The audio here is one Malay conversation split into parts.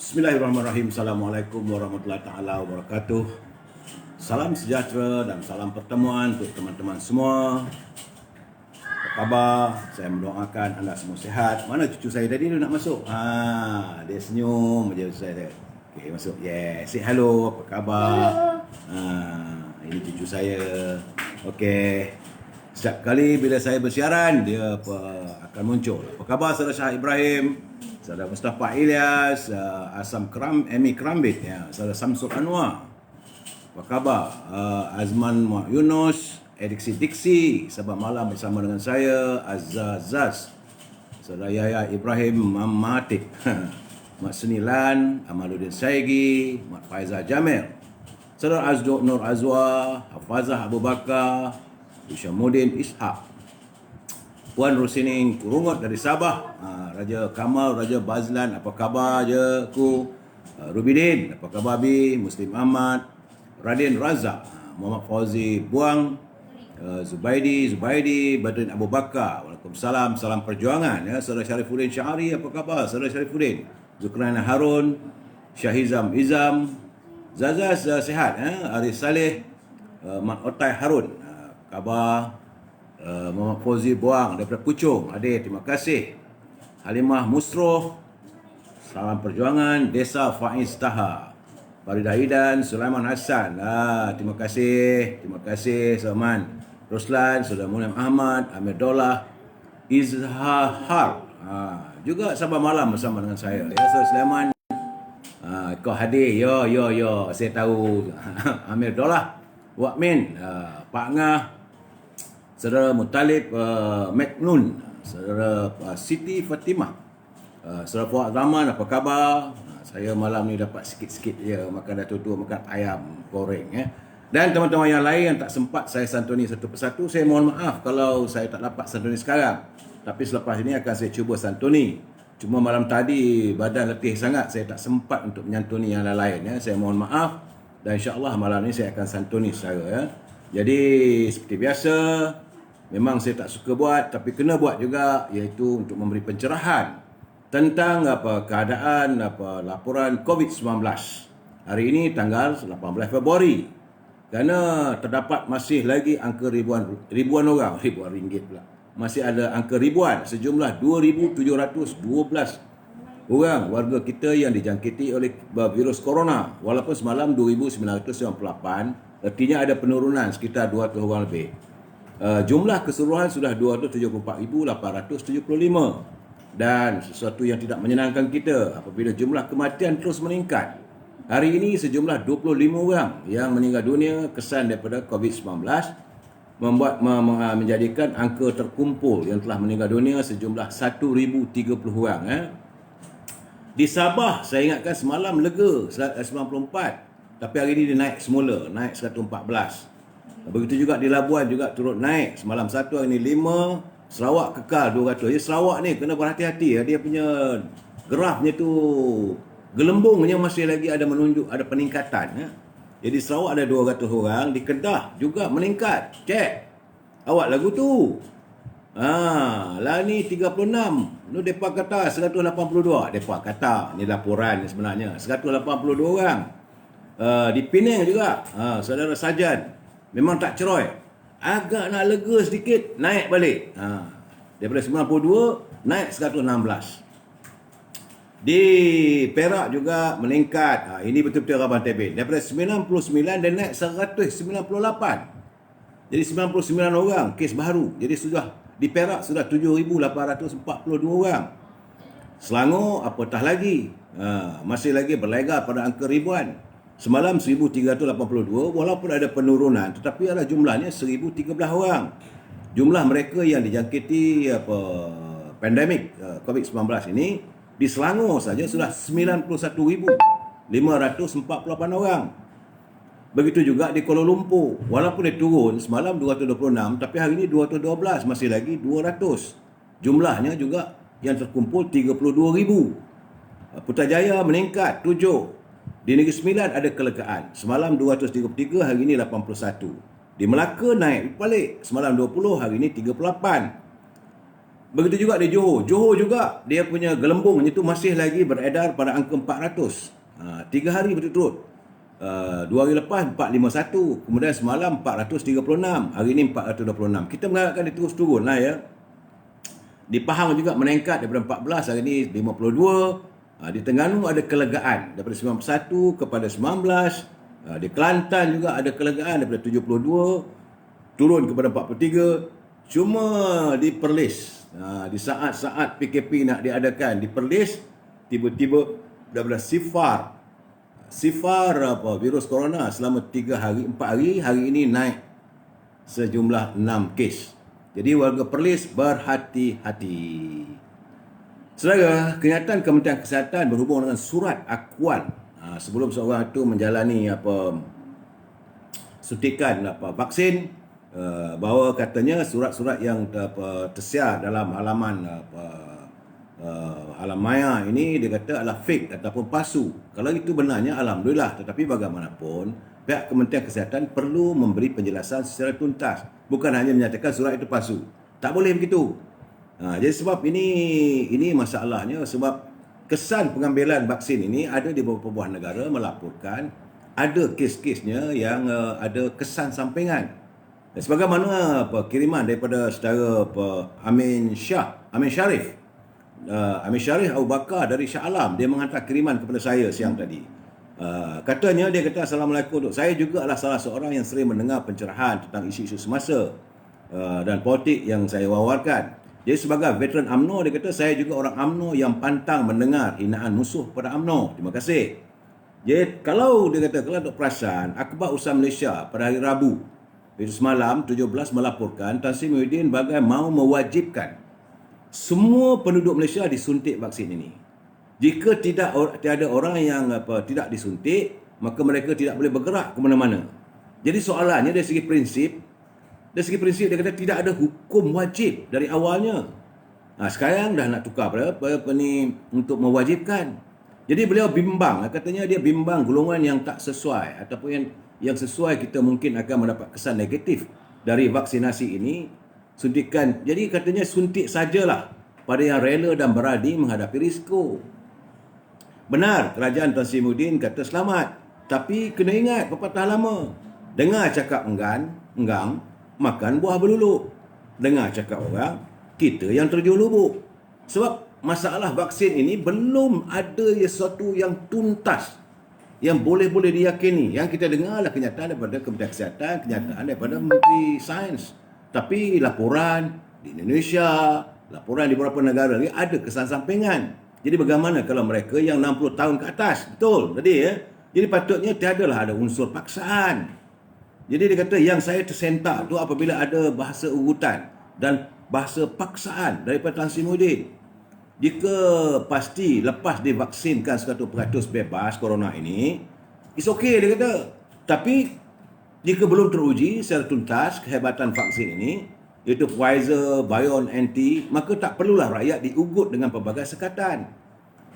Bismillahirrahmanirrahim. Assalamualaikum warahmatullahi taala wabarakatuh. Salam sejahtera dan salam pertemuan untuk teman-teman semua. Apa khabar? Saya mendoakan anda semua sihat. Mana cucu saya tadi dia nak masuk? Dia senyum aja saya. Okey, masuk. Yeah. Say hello. Apa khabar? Ini cucu saya. Okey. Setiap kali bila saya bersiaran, dia akan muncul. Apa khabar saudara Syah Ibrahim? Saudara Mustafa Ilyas, Asam Emi Krambit, ya, saudara Samsul Anwar. Apa khabar? Azman Muhammad Yunus, Diksi, sahabat malam bersama dengan saya, Azaz, saudara Yahya Ibrahim Mahathir, Mak Senilan, Amaluddin Saigi, Mak Faizah Jamil, saudara Azdo Nur Azwa, Hafazah Abu Bakar, Isyamuddin Ishak, Puan Rusining Kurungot dari Sabah, Raja Kamal, Raja Bazlan, apa khabar je ku? Rubidin, apa khabar Bi? Muslim Ahmad, Radin Razak, Muhammad Fauzi Buang, Zubaidi, Badrin Abu Bakar, Waalaikumsalam, salam perjuangan, ya. Saudara Syarifuddin Syahari, apa khabar? Saudara Syarifuddin, Zulkarnain Harun, Syahizam Izam, Zazaz sihat, ya. Arif Saleh, Mat Otai Harun, khabar? Muhammad Fauzi Buang daripada Puchong, adik, terima kasih. Halimah Musroh, salam perjuangan. Desa Faiz Taha, Farida Idan, Sulaiman Hassan, terima kasih Salman Ruslan, Saudara Mulim Ahmad, Amir Dolah, Izhar, juga sahabat malam bersama dengan saya, ya. Saudara Sulaiman, kau hadir, yo, saya tahu. Amir Dolah, Wak Min, Pak Ngah, Saudara Mutalib Maknun, Saudara Siti Fatimah, Saudara Fuad Rahman, apa khabar? Saya malam ni dapat sikit-sikit je makan datuk tua, makan ayam goreng, ya. Dan teman-teman yang lain yang tak sempat saya santuni satu persatu, saya mohon maaf kalau saya tak dapat santuni sekarang. Tapi selepas ini akan saya cuba santuni. Cuma malam tadi badan letih sangat, saya tak sempat untuk menyantuni yang lain, ya. Saya mohon maaf dan insya-Allah malam ni saya akan santuni secara, ya. Jadi seperti biasa, memang saya tak suka buat, tapi kena buat juga, iaitu untuk memberi pencerahan tentang keadaan laporan COVID-19. Hari ini tanggal 18 Februari. Kerana terdapat masih lagi angka ribuan orang, ribuan ringgit pula. Masih ada angka ribuan, sejumlah 2,712 orang warga kita yang dijangkiti oleh virus corona. Walaupun semalam 2,998, artinya ada penurunan sekitar 200 orang lebih. Jumlah keseluruhan sudah 274,875, dan sesuatu yang tidak menyenangkan kita apabila jumlah kematian terus meningkat. Hari ini sejumlah 25 orang yang meninggal dunia kesan daripada COVID-19 menjadikan angka terkumpul yang telah meninggal dunia sejumlah 1,030 orang, ya. Di Sabah saya ingatkan semalam lega 94, tapi hari ini dia naik semula, naik 114. Begitu juga di Labuan juga turut naik. Semalam 1, hari ini 5. Sarawak kekal 200. Jadi Sarawak ni kena berhati-hati, ya. Dia punya grafnya tu, gelembungnya masih lagi ada menunjuk ada peningkatan, ya. Jadi Sarawak ada 200 orang. Di Kedah juga meningkat. Cek awak lagu tu. Lah ni 36. Ni depa kata 182. Depa kata ni laporan ni sebenarnya 182 orang. Di Penang juga, saudara Sajan memang tak ceroy. Agak nak lega sedikit, naik balik. Daripada 92, naik 116. Di Perak juga meningkat. Ini betul-betul Rabah Tebing. Daripada 99, dia naik 198. Jadi 99 orang kes baru. Jadi sudah di Perak sudah 7,842 orang. Selangor apatah lagi. Masih lagi berlegar pada angka ribuan. Semalam 1,382, walaupun ada penurunan, tetapi adalah jumlahnya 1,013 orang. Jumlah mereka yang dijangkiti pandemik COVID-19 ini di Selangor saja sudah 91,548 orang. Begitu juga di Kuala Lumpur. Walaupun dia turun semalam 226, tapi hari ini 212, masih lagi 200. Jumlahnya juga yang terkumpul 32,000. Putrajaya meningkat 7. Di Negeri Sembilan ada kelegaan. Semalam 233, hari ini 81. Di Melaka naik balik. Semalam 20, hari ini 38. Begitu juga di Johor. Johor juga dia punya gelembung itu masih lagi beredar pada angka 400. 3 hari berturut-turut. 2 hari lepas 451, kemudian semalam 436, hari ini 426. Kita mengharapkan dia terus turun lah ya. Di Pahang juga meningkat daripada 14, hari ini 52. Di Terengganu ada kelegaan daripada 91 kepada 19. Di Kelantan juga ada kelegaan daripada 72 turun kepada 43. Cuma di Perlis, di saat-saat PKP nak diadakan di Perlis, tiba-tiba daripada sifar virus corona selama 3 hari 4 hari ini naik sejumlah 6 kes. Jadi warga Perlis berhati-hati. Saudara, kenyataan Kementerian Kesihatan berhubung dengan surat akuan sebelum seorang itu menjalani suntikan vaksin, bahawa katanya surat-surat yang tersiar dalam halaman alam maya ini dia kata adalah fake ataupun palsu. Kalau itu benarnya alhamdulillah, tetapi bagaimanapun pihak Kementerian Kesihatan perlu memberi penjelasan secara tuntas, bukan hanya menyatakan surat itu palsu. Tak boleh begitu. Jadi sebab ini masalahnya, sebab kesan pengambilan vaksin ini ada di beberapa buah negara melaporkan ada kes-kesnya yang ada kesan sampingan. Sebagaimana kiriman daripada saudara Amin Sharif Abu Bakar dari Shah Alam, dia menghantar kiriman kepada saya siang tadi. Katanya, dia kata, Assalamualaikum Dok, saya juga adalah salah seorang yang sering mendengar pencerahan tentang isu-isu semasa dan politik yang saya wawarkan. Jadi sebagai veteran UMNO, dia kata, saya juga orang UMNO yang pantang mendengar hinaan musuh pada UMNO. Terima kasih. Jadi kalau dia kata, kalau Dok perasan, Akhbar Usaha Malaysia pada hari Rabu itu semalam 17 melaporkan Tan Sri Muhyiddin bagai mahu mewajibkan semua penduduk Malaysia disuntik vaksin ini. Jika tiada orang yang tidak disuntik, maka mereka tidak boleh bergerak ke mana-mana. Jadi soalannya dari segi prinsip dia kata tidak ada hukum wajib dari awalnya. Sekarang dah nak tukar apa ni untuk mewajibkan. Jadi beliau bimbang, katanya dia bimbang golongan yang tak sesuai ataupun yang sesuai kita mungkin akan mendapat kesan negatif dari vaksinasi ini, suntikan. Jadi katanya suntik sajalah pada yang rela dan berani menghadapi risiko. Benar, kerajaan Tan Sri Muhyiddin kata selamat, tapi kena ingat pepatah lama, dengar cakap enggan, makan buah berluluk. Dengar cakap orang, kita yang terjun lubuk. Sebab masalah vaksin ini belum ada sesuatu yang tuntas, yang boleh diyakini. Yang kita dengar adalah kenyataan daripada Kementerian Kesihatan, kenyataan daripada Menteri Sains. Tapi laporan di Indonesia, laporan di beberapa negara ni ada kesan sampingan. Jadi bagaimana kalau mereka yang 60 tahun ke atas? Betul tadi ya. Jadi patutnya tiadalah ada unsur paksaan. Jadi dia kata yang saya tersentak tu apabila ada bahasa urutan dan bahasa paksaan daripada Tan Sri Muhyiddin. Jika pasti lepas divaksinkan 100% bebas corona ini, it's okay dia kata. Tapi jika belum teruji secara tuntas kehebatan vaksin ini, iaitu Pfizer, BioNTech, maka tak perlulah rakyat diugut dengan pelbagai sekatan.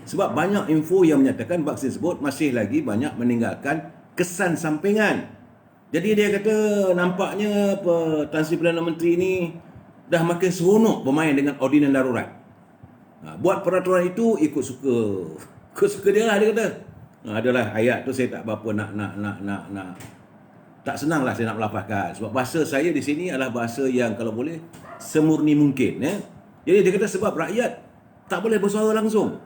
Sebab banyak info yang menyatakan vaksin tersebut masih lagi banyak meninggalkan kesan sampingan. Jadi dia kata nampaknya Tan Sri Perdana Menteri ini dah makin seronok bermain dengan ordinan darurat. Buat peraturan itu ikut suka dia lah, dia kata. Adalah ayat tu saya tak berapa nak tak senang lah saya nak melafazkan. Sebab bahasa saya di sini adalah bahasa yang kalau boleh semurni mungkin. Jadi dia kata sebab rakyat tak boleh bersuara langsung.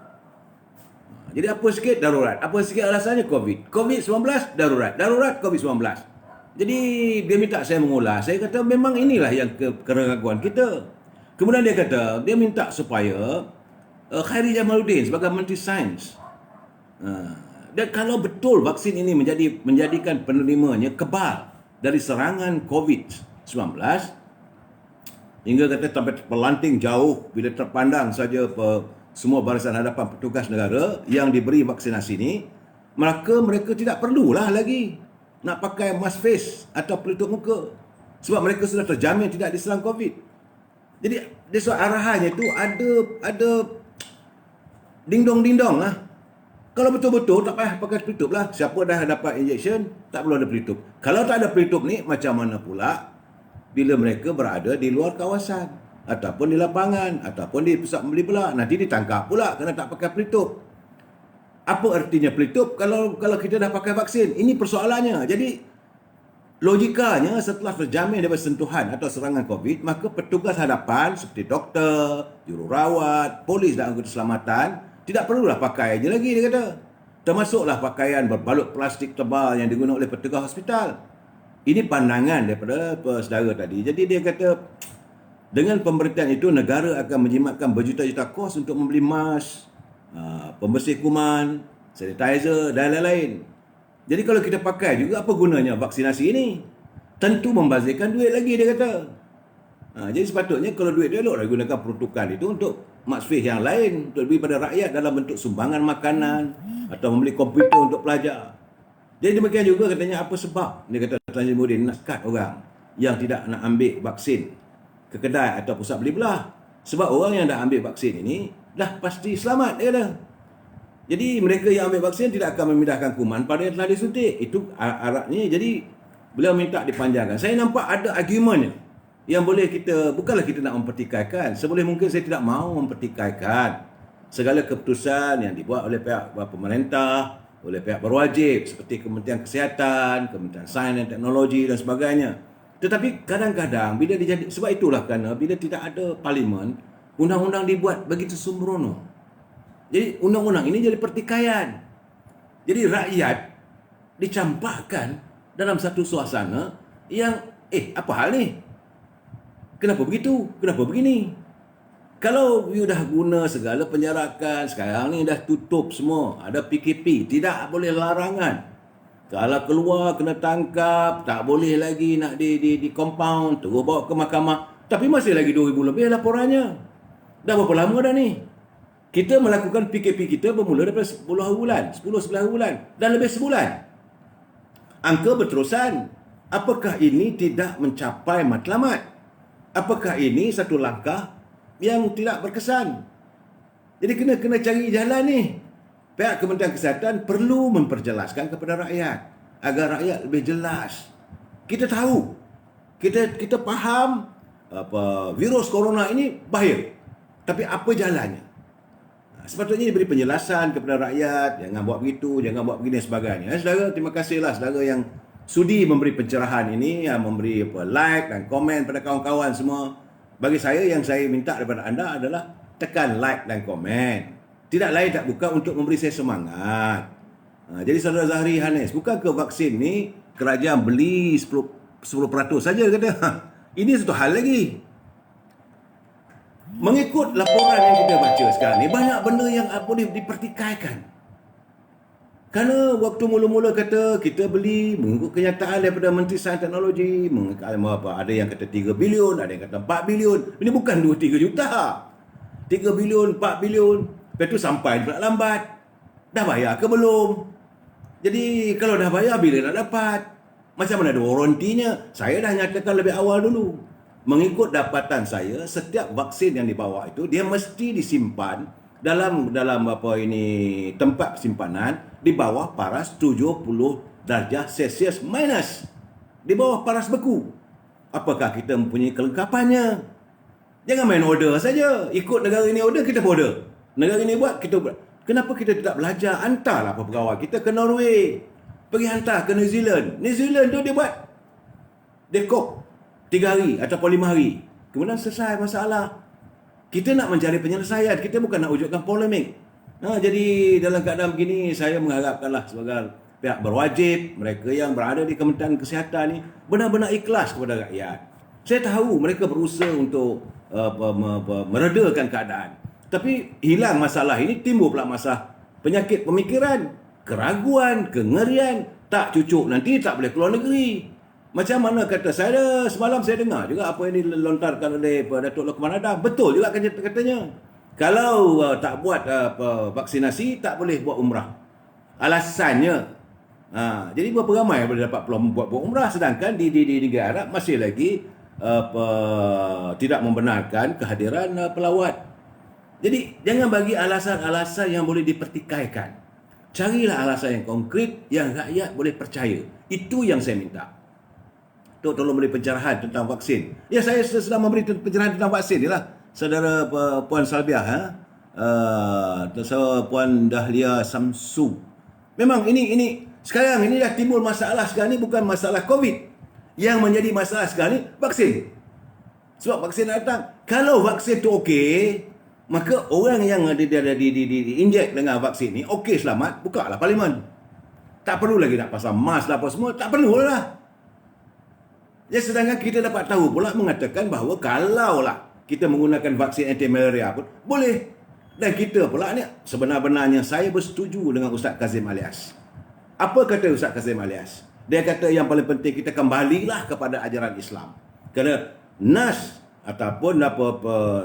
Jadi apa sikit darurat, apa sikit alasannya COVID-19 darurat, COVID-19. Jadi dia minta saya mengulas. Saya kata memang inilah yang keraguan kita. Kemudian dia kata dia minta supaya Khairi Jamaluddin sebagai Menteri Sains, dan kalau betul vaksin ini menjadikan penerimanya kebal dari serangan COVID-19, hingga kata sampai terpelanting jauh bila terpandang saja semua barisan hadapan petugas negara yang diberi vaksinasi ini, maka mereka tidak perlulah lagi nak pakai mask face atau pelitup muka. Sebab mereka sudah terjamin tidak diserang COVID. Jadi arahannya itu ada ding-dong lah. Kalau betul-betul tak payah pakai pelitup lah. Siapa dah dapat injection, tak perlu ada pelitup. Kalau tak ada pelitup ni, macam mana pula bila mereka berada di luar kawasan? ataupun di lapangan, ataupun di pusat membeli belah. Nanti ditangkap pula kerana tak pakai pelitup. Apa artinya pelitup kalau kita dah pakai vaksin? Ini persoalannya. Jadi logikanya setelah terjamin daripada sentuhan atau serangan COVID, maka petugas hadapan seperti doktor, jururawat, polis dan anggota keselamatan tidak perlulah pakai je lagi, dia kata. Termasuklah pakaian berbalut plastik tebal yang digunakan oleh petugas hospital. Ini pandangan daripada saudara tadi. Jadi dia kata dengan pemberitaan itu negara akan menjimatkan berjuta-juta kos untuk membeli mask, pembersih kuman, sanitizer dan lain-lain. Jadi kalau kita pakai juga, apa gunanya vaksinasi ini? Tentu membazirkan duit lagi, dia kata. Jadi sepatutnya kalau duit dia eloklah gunakan peruntukan itu untuk maksud yang lain, untuk lebih pada rakyat dalam bentuk sumbangan makanan atau membeli komputer untuk pelajar. Jadi demikian juga katanya apa sebab dia kata Tan Sri Muhyiddin nak cut orang yang tidak nak ambil vaksin ke kedai atau pusat beli belah. Sebab orang yang dah ambil vaksin ini dah pasti selamat, dia kata. Jadi mereka yang ambil vaksin tidak akan memindahkan kuman pada yang telah disuntik. Itu aratnya. Jadi beliau minta dipanjangkan. Saya nampak ada argumentnya yang boleh kita, bukanlah kita nak mempertikaikan. Seboleh mungkin saya tidak mahu mempertikaikan segala keputusan yang dibuat oleh pihak pemerintah, oleh pihak berwajib seperti Kementerian Kesihatan, Kementerian Sains dan Teknologi dan sebagainya. Tetapi kadang-kadang bila sebab itulah kerana bila tidak ada parlimen, undang-undang dibuat begitu sembrono. Jadi undang-undang ini jadi pertikaian. Jadi rakyat dicampakkan dalam satu suasana yang apa hal ni? Kenapa begitu? Kenapa begini? Kalau you dah guna segala penjarakan, sekarang ni dah tutup semua, ada PKP, tidak boleh larangan. Kalau keluar kena tangkap, tak boleh lagi nak di compound, terus bawa ke mahkamah. Tapi masih lagi 2000 lebih laporannya. Dah berapa lama dah ni? Kita melakukan PKP kita bermula daripada 10 bulan, 10-11 bulan dan lebih sebulan. Angka berterusan. Apakah ini tidak mencapai matlamat? Apakah ini satu langkah yang tidak berkesan? Jadi kena cari jalan ni. Pihak Kementerian Kesihatan perlu memperjelaskan kepada rakyat agar rakyat lebih jelas. Kita tahu, kita faham virus corona ini bahaya. Tapi apa jalannya? Sepatutnya diberi penjelasan kepada rakyat, jangan buat begitu, jangan buat begini dan sebagainya. Saudara, terima kasihlah saudara yang sudi memberi pencerahan ini, yang memberi like dan komen pada kawan-kawan semua. Bagi saya, yang saya minta daripada anda adalah tekan like dan komen. Tidak lain tak bukan untuk memberi saya semangat. Jadi saudara Zahri Hanis, bukan ke vaksin ni kerajaan beli 10% saja kata. Ini satu hal lagi. Mengikut laporan yang kita baca sekarang ni, banyak benda yang boleh dipertikaikan. Kerana waktu mula-mula kata kita beli mengikut kenyataan daripada Menteri Sains Teknologi, ada yang kata 3 bilion, ada yang kata 4 bilion. Ini bukan 2-3 juta. 3 bilion, 4 bilion. Lepas tu sampai pula lambat. Dah bayar ke belum? Jadi kalau dah bayar, bila nak dapat? Macam mana ada warantinya? Saya dah nyatakan lebih awal dulu. Mengikut dapatan saya, setiap vaksin yang dibawa itu dia mesti disimpan dalam tempat simpanan di bawah paras 70 darjah Celsius minus. Di bawah paras beku. Apakah kita mempunyai kelengkapannya? Jangan main order saja. Ikut negara ini order, kita order. Negara ini buat, kita buat. Kenapa kita tidak belajar? Hantarlah pegawai kita ke Norway. Pergi hantar ke New Zealand. New Zealand tu dia buat. Dia kok 3 hari ataupun 5 hari. Kemudian selesai masalah. Kita nak mencari penyelesaian. Kita bukan nak wujudkan polemik. Jadi dalam keadaan begini, saya mengharapkanlah sebagai pihak berwajib, mereka yang berada di Kementerian Kesihatan ni, benar-benar ikhlas kepada rakyat. Saya tahu mereka berusaha untuk meredakan keadaan. Tapi hilang masalah ini, timbul pula masalah penyakit pemikiran, keraguan, kengerian, tak cucuk nanti tak boleh keluar negeri. Macam mana kata saya, semalam saya dengar juga apa yang dilontarkan oleh Datuk Lokman Adam. Betul juga katanya. Kalau tak buat vaksinasi, tak boleh buat umrah. Alasannya, jadi berapa ramai yang boleh dapat peluang buat umrah, sedangkan di negara Arab masih lagi tidak membenarkan kehadiran pelawat. Jadi jangan bagi alasan-alasan yang boleh dipertikaikan. Carilah alasan yang konkret yang rakyat boleh percaya. Itu yang saya minta. untuk tolong beri pencerahan tentang vaksin. Ya, saya sedang memberi pencerahan tentang vaksin ni lah. Saudara Puan Salbiah, Puan Dahlia Samsu. Memang ini sekarang ini dah timbul masalah sekarang ni, bukan masalah COVID. Yang menjadi masalah sekarang ni vaksin. Sebab vaksin datang. Kalau vaksin tu okey, maka orang yang diinjek dengan vaksin ni okey, selamat, bukalah parlimen. Tak perlu lagi nak pasal mask lah apa semua, tak perlu lah. Ya, sedangkan kita dapat tahu pula mengatakan bahawa kalaulah kita menggunakan vaksin anti-malaria pun boleh. Dan kita pula ni, sebenar-benarnya saya bersetuju dengan Ustaz Kazim Alias. Apa kata Ustaz Kazim Alias? Dia kata yang paling penting kita kembalilah kepada ajaran Islam. Kerana nas ataupun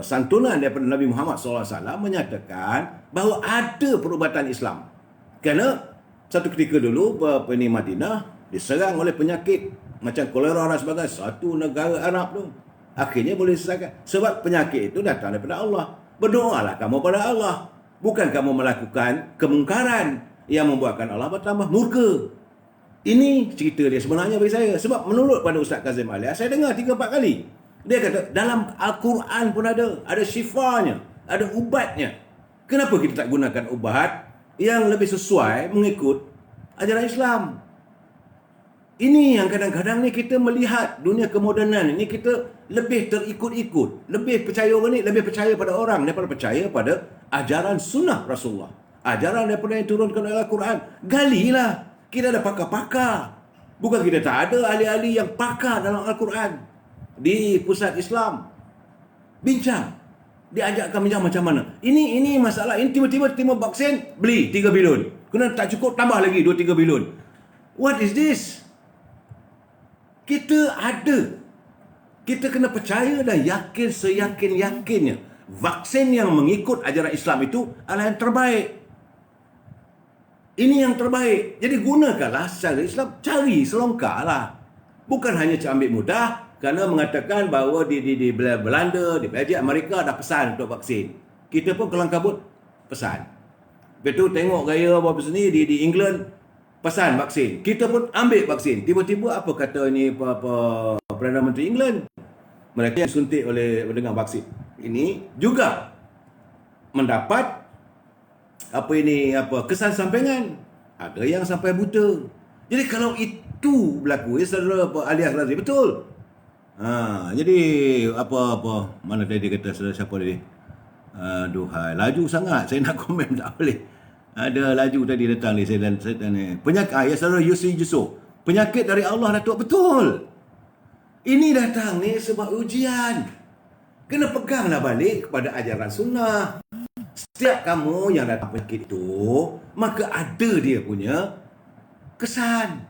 santunan daripada Nabi Muhammad SAW menyatakan bahawa ada perubatan Islam. Kerana satu ketika dulu Madinah diserang oleh penyakit macam kolera dan sebagainya, satu negara Arab tu akhirnya boleh diselesaikan sebab penyakit itu datang daripada Allah. Berdoalah kamu pada Allah, bukan kamu melakukan kemungkaran yang membuatkan Allah bertambah murka. Ini cerita dia sebenarnya bagi saya. Sebab menurut pada Ustaz Kazim Alias, saya dengar 3-4 kali dia kata dalam Al-Quran pun ada syifanya, ada ubatnya. Kenapa kita tak gunakan ubat yang lebih sesuai mengikut ajaran Islam? Ini yang kadang-kadang ni kita melihat dunia kemodenan ini, kita lebih terikut-ikut, lebih percaya orang ni, lebih percaya pada orang daripada percaya pada ajaran sunnah Rasulullah, ajaran daripada yang turunkan oleh Al-Quran. Galilah, kita ada pakar-pakar. Bukan kita tak ada ahli-ahli yang pakar dalam Al-Quran di pusat Islam. Bincang, diajakkan bincang macam mana. Ini masalah, ini tiba-tiba vaksin, beli 3 bilion. Kena tak cukup, tambah lagi 2-3 bilion. What is this? Kita ada. Kita kena percaya dan yakin seyakin-yakinnya. Vaksin yang mengikut ajaran Islam itu adalah yang terbaik. Ini yang terbaik. Jadi gunakanlah secara Islam. Cari selongkarlah. Bukan hanya ambil mudah kerana mengatakan bahawa di Belanda, di Belgia, Amerika dah pesan untuk vaksin. Kita pun kelang kabut pesan. Lepas tu tengok gaya apa sini di England pesan vaksin. Kita pun ambil vaksin. Tiba-tiba apa kata ini Perdana Menteri England? Mereka yang disuntik dengan vaksin ini juga mendapat kesan sampingan. Ada yang sampai buta. Jadi kalau itu berlaku, saudara Alias Razif, betul. Jadi mana tadi dia kata, saudara siapa tadi? Aduhai, laju sangat. Saya nak komen tak boleh. Ada laju tadi datang ni, saya ni. Penyakit, saudara Yusri Yusof. Penyakit dari Allah, Datuk, betul. Ini datang ni sebab ujian. Kena peganglah balik kepada ajaran sunnah. Setiap kamu yang datang penyakit itu, maka ada dia punya kesan.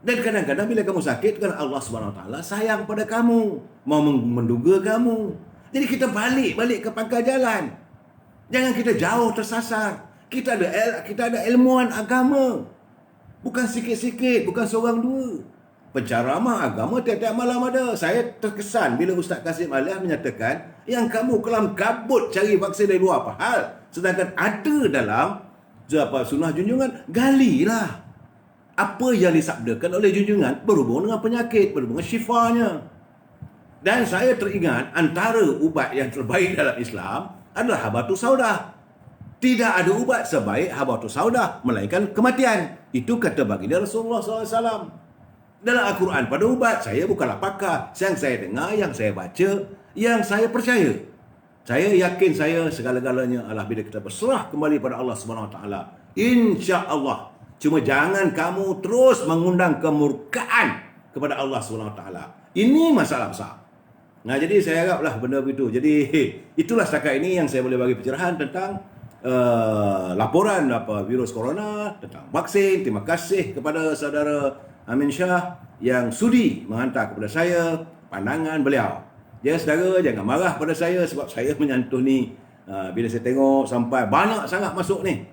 Dan kadang-kadang bila kamu sakit, kan Allah SWT sayang pada kamu, mau menduga kamu. Jadi kita balik ke pangkal jalan. Jangan kita jauh tersasar. Kita ada ilmuwan agama. Bukan sikit-sikit, bukan seorang dua. Penceramah agama tiap-tiap malam ada. Saya terkesan bila Ustaz Kazim Alias menyatakan yang kamu kelam kabut cari vaksin dari luar, apa hal? Sedangkan ada dalam sunnah junjungan. Galilah apa yang disabdakan oleh junjungan berhubung dengan penyakit, berhubung dengan syifanya. Dan saya teringat antara ubat yang terbaik dalam Islam adalah habatus saudah. Tidak ada ubat sebaik habatus saudah melainkan kematian. Itu kata baginda Rasulullah SAW. Dalam Al-Quran pada ubat, saya bukanlah pakar. Yang saya dengar, yang saya baca, yang saya percaya. Saya yakin saya segala-galanya adalah bila kita berserah kembali pada Allah SWT. Insya-Allah. Cuma jangan kamu terus mengundang kemurkaan kepada Allah SWT. Ini masalah besar. Jadi saya haraplah benda begitu. Jadi itulah setakat ini yang saya boleh bagi pencerahan tentang laporan virus corona, tentang vaksin. Terima kasih kepada saudara Amin Shah yang sudi menghantar kepada saya pandangan beliau. Ya saudara, jangan marah pada saya sebab saya menyantuni bila saya tengok sampai banyak sangat masuk ni.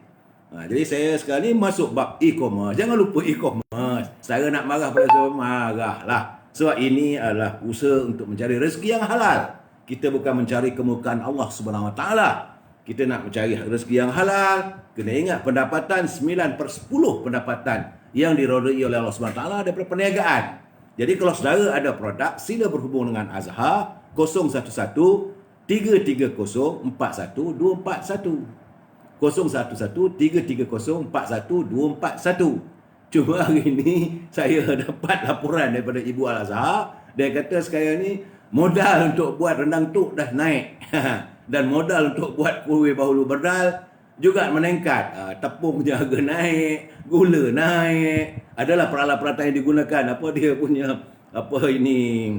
Jadi saya sekarang ni masuk bab e-commerce. Jangan lupa e-commerce. Saya nak marah pada saya, marahlah. Sebab ini adalah usaha untuk mencari rezeki yang halal. Kita bukan mencari kemurkaan Allah Subhanahu Wa Taala. Kita nak mencari rezeki yang halal. Kena ingat pendapatan 9/10 pendapatan yang dirodai oleh Allah Subhanahu Wa Taala daripada perniagaan. Jadi kalau saudara ada produk, sila berhubung dengan Azhar 011 330 41241. 011 330 41241. Cuma hari ini saya dapat laporan daripada Ibu Al-Azhar. Dia kata sekarang ni modal untuk buat rendang tuk dah naik. Dan modal untuk buat kuih bahulu berdal juga meningkat. Tepungnya harga naik, gula naik. Adalah peralatan-peralatan yang digunakan. Apa dia punya, apa ini,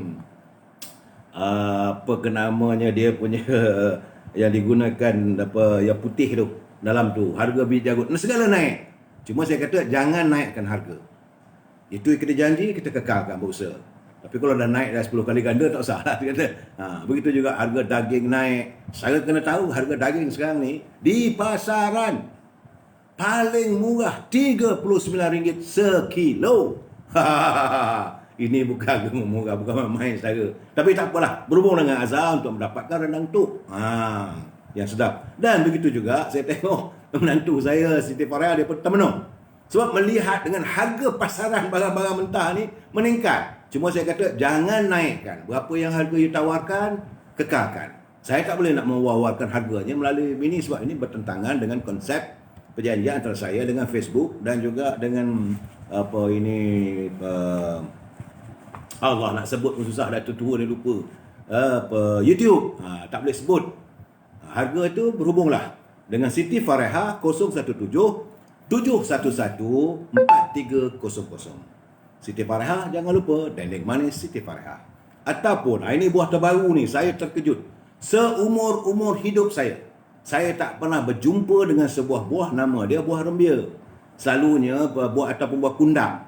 apa kenamanya, dia punya yang digunakan, apa yang putih tu dalam tu, harga biji jagut segala naik. Cuma saya kata jangan naikkan harga. Itu kita janji, kita kekalkan berusaha. Tapi kalau dah naik dah 10 kali ganda tak usah lah. Kata. Begitu juga harga daging naik. Saya kena tahu harga daging sekarang ni di pasaran paling murah RM39 sekilo. Ini bukan murah, bukan main saudara. Tapi tak apalah, berhubung dengan Azhar untuk mendapatkan rendang tuk. Yang sedap. Dan begitu juga saya tengok menantu saya Siti Farah dia pun termenung. Sebab melihat dengan harga pasaran barang-barang mentah ni meningkat. Cuma saya kata jangan naikkan. Berapa yang harga you tawarkan, kekalkan. Saya tak boleh nak mewawarkan harganya melalui ini sebab ini bertentangan dengan konsep perjanjian antara saya dengan Facebook dan juga dengan apa ini, Allah nak sebut pun susah, dah tua dia lupa. YouTube. Tak boleh sebut. Harga itu berhubunglah dengan Siti Fareha 017 711 4300. Siti Fareha, jangan lupa dendeng manis Siti Fareha. Ataupun ini buah terbaru ni, saya terkejut. Seumur-umur hidup saya tak pernah berjumpa dengan sebuah buah nama dia buah rembia. Selalunya buah ataupun buah kundang.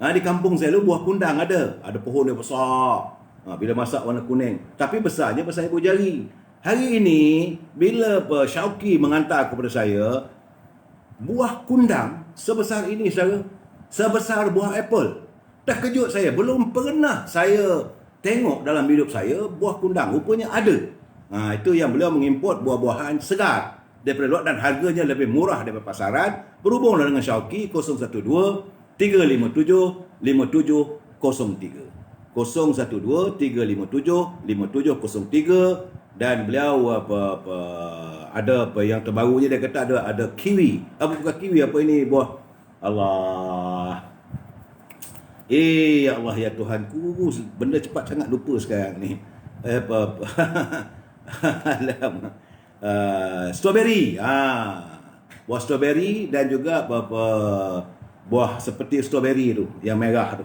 Di kampung saya dulu buah kundang ada pohon dia besar. Bila masak warna kuning, tapi besarnya besar ibu jari. Hari ini bila Syauqi mengantar kepada saya buah kundang sebesar ini, saudara, sebesar buah apple. Terkejut saya, belum pernah saya tengok dalam hidup saya buah kundang, rupanya ada. Itu yang beliau mengimport buah-buahan segar daripada luar dan harganya lebih murah daripada pasaran. Berhubunglah dengan Syauqi 012 357 5703. 012 357 5703. Dan beliau ada yang terbarunya, dia kata ada kiwi. Bukan kiwi, apa ini buah, Allah. Ya Allah ya Tuhanku, benda cepat sangat lupa sekarang ni. Strawberry. Buah strawberry dan juga buah seperti strawberry tu yang merah tu.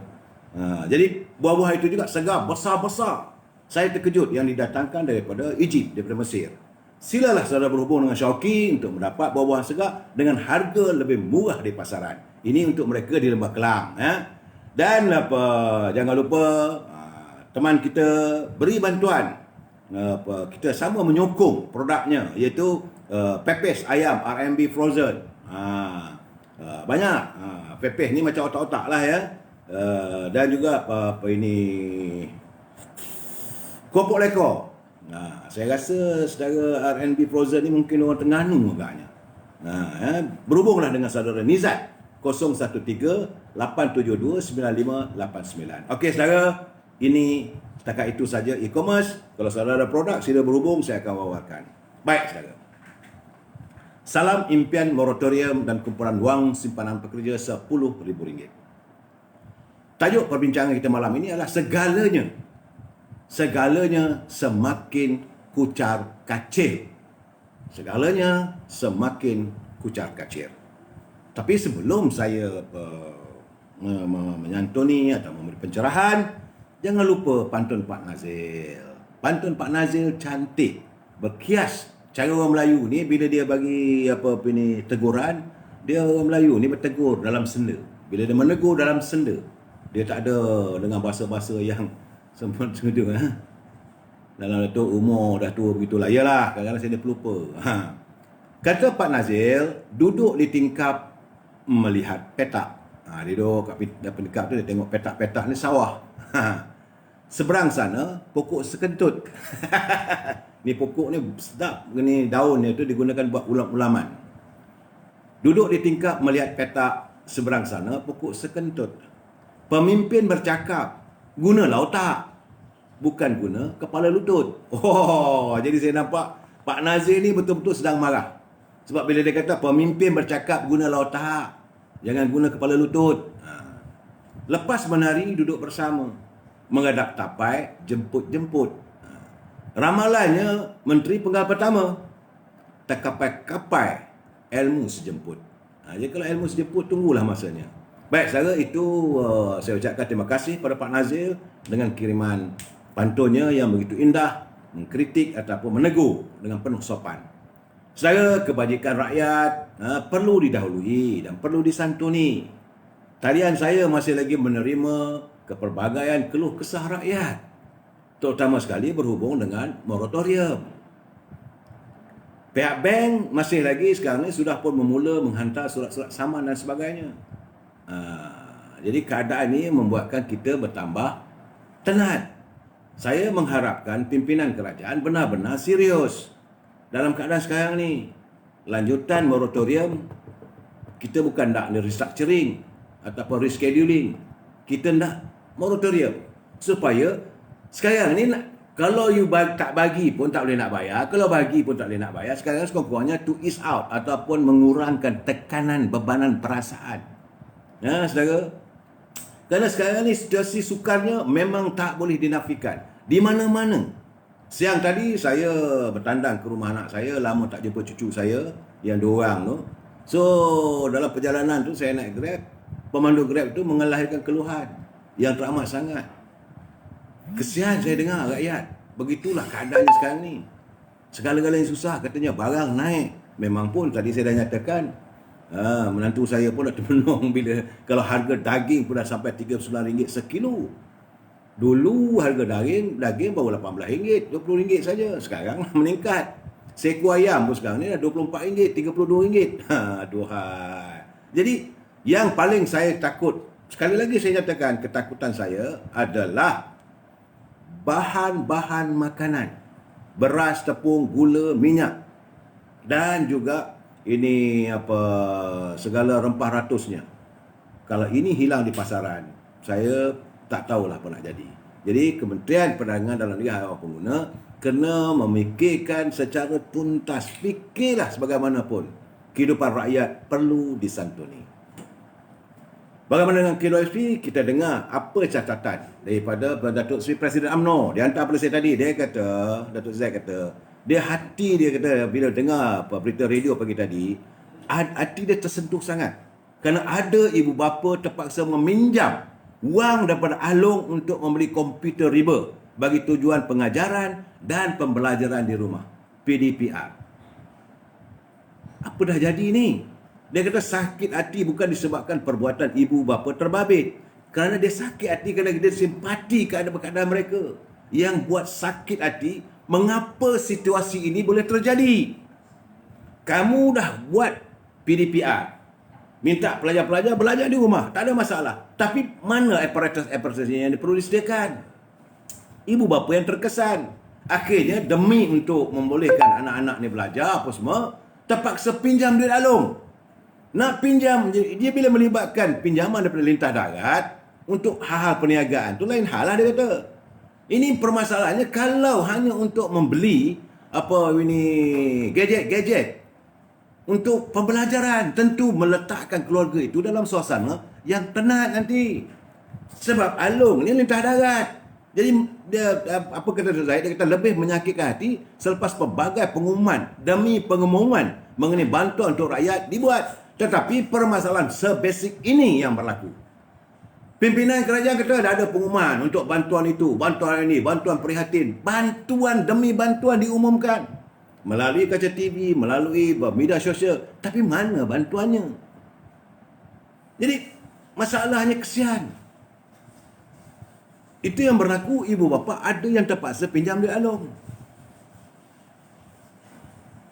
Jadi buah-buah itu juga segar, besar-besar. Saya terkejut yang didatangkan daripada Egypt, daripada Mesir. Silalah saudara berhubung dengan Syauqi untuk mendapat buah-buahan segar dengan harga lebih murah di pasaran. Ini untuk mereka di Lembah Kelang. Dan jangan lupa teman kita beri bantuan. Kita sama menyokong produknya, iaitu pepes ayam RMB Frozen. Banyak. Pepes ni macam otak-otak lah ya. Dan juga apa ini, Kopok lekor. Saya rasa saudara RNB Frozen ni mungkin orang Terengganu agaknya. Berhubunglah dengan saudara Nizat 013 872 9589. Okey saudara, ini setakat itu saja e-commerce. Kalau saudara ada produk, sila berhubung, saya akan wawarkan. Baik saudara. Salam impian moratorium dan kumpulan wang simpanan pekerja RM10,000. Tajuk perbincangan kita malam ini adalah segalanya semakin kucar kacir. Segalanya semakin kucar kacir. Tapi sebelum saya menyantuni atau memberi pencerahan, jangan lupa pantun Pak Nazil. Pantun Pak Nazil cantik, berkias. Cara orang Melayu ni bila dia bagi teguran, dia orang Melayu ni bertegur dalam senda. Bila dia menegur dalam senda, dia tak ada dengan bahasa-bahasa yang semua dalam tu umur dah tua begitulah. Yalah, kadang-kadang saya terlupa. Kata Pak Nazil, duduk di tingkap melihat petak. Dia duduk kat tingkap tu, dia tengok petak-petak ni sawah. Seberang sana pokok sekentut. Ni pokok ni sedap, ni daunnya tu digunakan buat ulam-ulaman. Duduk di tingkap melihat petak, seberang sana pokok sekentut. Pemimpin bercakap, Gunalah otak, bukan guna kepala lutut. Oh, jadi saya nampak Pak Nazir ni betul-betul sedang marah. Sebab bila dia kata pemimpin bercakap gunalah otak, jangan guna kepala lutut. Lepas menari, duduk bersama. Menghadap tapai, jemput-jemput. Ramalannya Menteri Penggal Pertama, terkapai-kapai ilmu sejemput. Jadi kalau ilmu sejemput, tunggulah masanya. Baik, saya itu saya ucapkan terima kasih pada Pak Nazir dengan kiriman pantunnya yang begitu indah, mengkritik ataupun menegur dengan penuh sopan. Saudara, kebajikan rakyat perlu didahului dan perlu disantuni. Tarian saya masih lagi menerima kepelbagaian keluh kesah rakyat, terutama sekali berhubung dengan moratorium. Pihak bank masih lagi sekarang ni sudah pun memula menghantar surat-surat saman dan sebagainya. Jadi keadaan ini membuatkan kita bertambah tenat. Saya mengharapkan pimpinan kerajaan benar-benar serius dalam keadaan sekarang ni. Lanjutan moratorium, kita bukan nak restructuring ataupun rescheduling. Kita nak moratorium supaya sekarang ni kalau you tak bagi pun tak boleh nak bayar, kalau bagi pun tak boleh nak bayar. Sekarang sekurang-kurangnya to ease out ataupun mengurangkan tekanan bebanan perasaan. Ya, saudara. Kerana sekarang ni situasi sukarnya memang tak boleh dinafikan. Di mana-mana. Siang tadi saya bertandang ke rumah anak saya, lama tak jumpa cucu saya yang 2 orang tu. So dalam perjalanan tu saya naik Grab, pemandu Grab tu mengelahirkan keluhan yang teramat sangat. Kesian saya dengar rakyat. Begitulah keadaannya sekarang ni. Segala-galanya susah, katanya barang naik. Memang pun tadi saya dah nyatakan, menantu saya pun dah termenung bila kalau harga daging pun dah sampai RM39 sekilo. Dulu harga daging baru RM18, RM20 saja. Sekarang meningkat. Seekor ayam pun sekarang ni dah RM24, RM32. Aduhai. Jadi yang paling saya takut, sekali lagi saya nyatakan, ketakutan saya adalah bahan-bahan makanan. Beras, tepung, gula, minyak. Dan juga ini segala rempah ratusnya. Kalau ini hilang di pasaran, saya tak tahulah apa nak jadi. Jadi Kementerian Perdagangan Dalam Negeri Haiwan Pengguna kena memikirkan secara tuntas. Fikirlah sebagaimanapun kehidupan rakyat perlu disantuni. Bagaimana dengan KWSP? Kita dengar apa catatan daripada Datuk Seri Presiden UMNO. Di antara pada saya tadi, dia kata, Datuk Zaid kata, dia kata bila dengar berita radio pagi tadi, hati dia tersentuh sangat. Kerana ada ibu bapa terpaksa meminjam wang daripada Along untuk membeli komputer riba bagi tujuan pengajaran dan pembelajaran di rumah. PDPR. Apa dah jadi ni? Dia kata sakit hati bukan disebabkan perbuatan ibu bapa terbabit. Kerana dia sakit hati kerana dia simpati keadaan mereka. Yang buat sakit hati, mengapa situasi ini boleh terjadi? Kamu dah buat PDPR. Minta pelajar-pelajar belajar di rumah, tak ada masalah. Tapi mana apparatus yang perlu disediakan? Ibu bapa yang terkesan. Akhirnya demi untuk membolehkan anak-anak ni belajar apa semua, terpaksa pinjam duit Along. Nak pinjam, dia bila melibatkan pinjaman daripada lintah darat untuk hal-hal perniagaan, tu lain hal lah dia kata. Ini permasalahannya kalau hanya untuk membeli gadget untuk pembelajaran, tentu meletakkan keluarga itu dalam suasana yang tenat nanti. Sebab Along ni lintah darat. Jadi dia apa kata Zaid, dia kata lebih menyakitkan hati selepas pelbagai pengumuman demi pengumuman mengenai bantuan untuk rakyat dibuat. Tetapi permasalahan sebasic ini yang berlaku. Pimpinan kerajaan kata dah ada pengumuman untuk bantuan itu, bantuan ini, bantuan prihatin. Bantuan demi bantuan diumumkan melalui kaca TV, melalui media sosial. Tapi mana bantuannya? Jadi masalahnya kesian. Itu yang berlaku, ibu bapa ada yang terpaksa pinjam duit Along.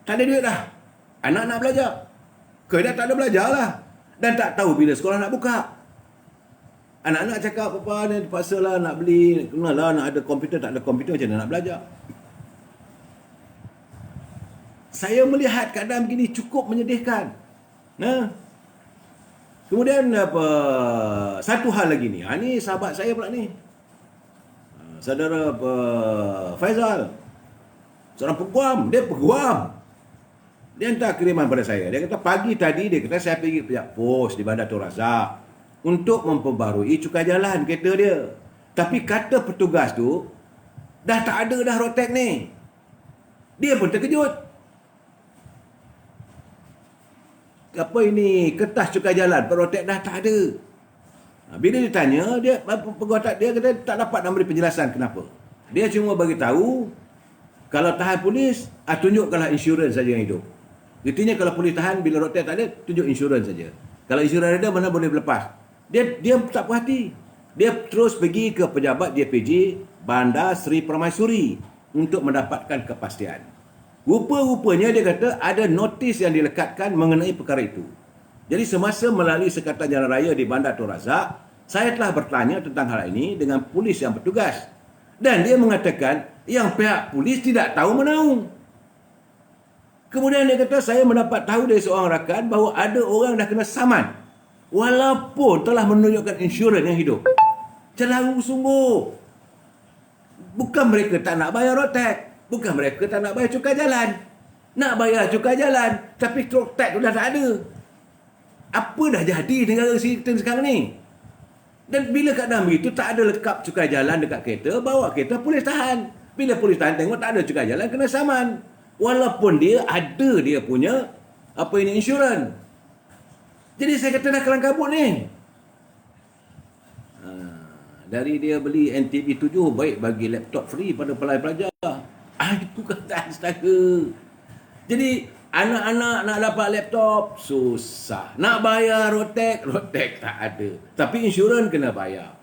Tak ada duit dah. Anak nak belajar. Dia tak ada belajar lah. Dan tak tahu bila sekolah nak buka. Anak-anak cakap, papa ni terpaksa lah nak beli, kenalah nak ada komputer, tak ada komputer macam mana nak belajar. Saya melihat keadaan begini cukup menyedihkan. Kemudian satu hal lagi ni. Ni sahabat saya pula ni. saudara Faizal, seorang peguam, dia peguam. Dia hantar kiriman pada saya. Dia kata pagi tadi dia kata saya pergi pihak pos di Bandar Tun Razak untuk memperbarui cukai jalan kereta dia. Tapi kata petugas tu dah tak ada dah road tax ni. Dia pun terkejut. Apa ini kertas cukai jalan road tax dah tak ada. Bila ditanya dia pegawai dia kata tak dapat nak beri penjelasan kenapa. Dia cuma bagi tahu kalau tahan polis tunjukkanlah insurans saja yang hidup. Artinya kalau polis tahan bila road tax tak ada, tunjuk insurans saja. Kalau insurans ada, mana boleh berlepas. Dia tak puas hati. Dia terus pergi ke pejabat JPJ Bandar Seri Permaisuri untuk mendapatkan kepastian. Rupa-rupanya dia kata ada notis yang dilekatkan mengenai perkara itu. Jadi semasa melalui Sekatan Jalan Raya di Bandar Tun Razak, saya telah bertanya tentang hal ini dengan polis yang bertugas. Dan dia mengatakan yang pihak polis tidak tahu menaung. Kemudian dia kata saya mendapat tahu dari seorang rakan bahawa ada orang dah kena saman walaupun telah menunjukkan insurans yang hidup. Celaru sungguh. Bukan mereka tak nak bayar road tax, bukan mereka tak nak bayar cukai jalan. Nak bayar cukai jalan, tapi road tax tu dah tak ada. Apa dah jadi negara kita sekarang ni? Dan bila keadaan begitu, tak ada lekap cukai jalan dekat kereta, bawa kereta polis tahan. Bila polis tahan tengok tak ada cukai jalan, kena saman. Walaupun dia ada dia punya insurans. Jadi saya kata dah kelang kabut ni. Dari dia beli NTB 7 baik bagi laptop free pada pelajar-pelajar. Itu kata astaga. Jadi anak-anak nak dapat laptop susah. Nak bayar road tax tak ada. Tapi insurans kena bayar.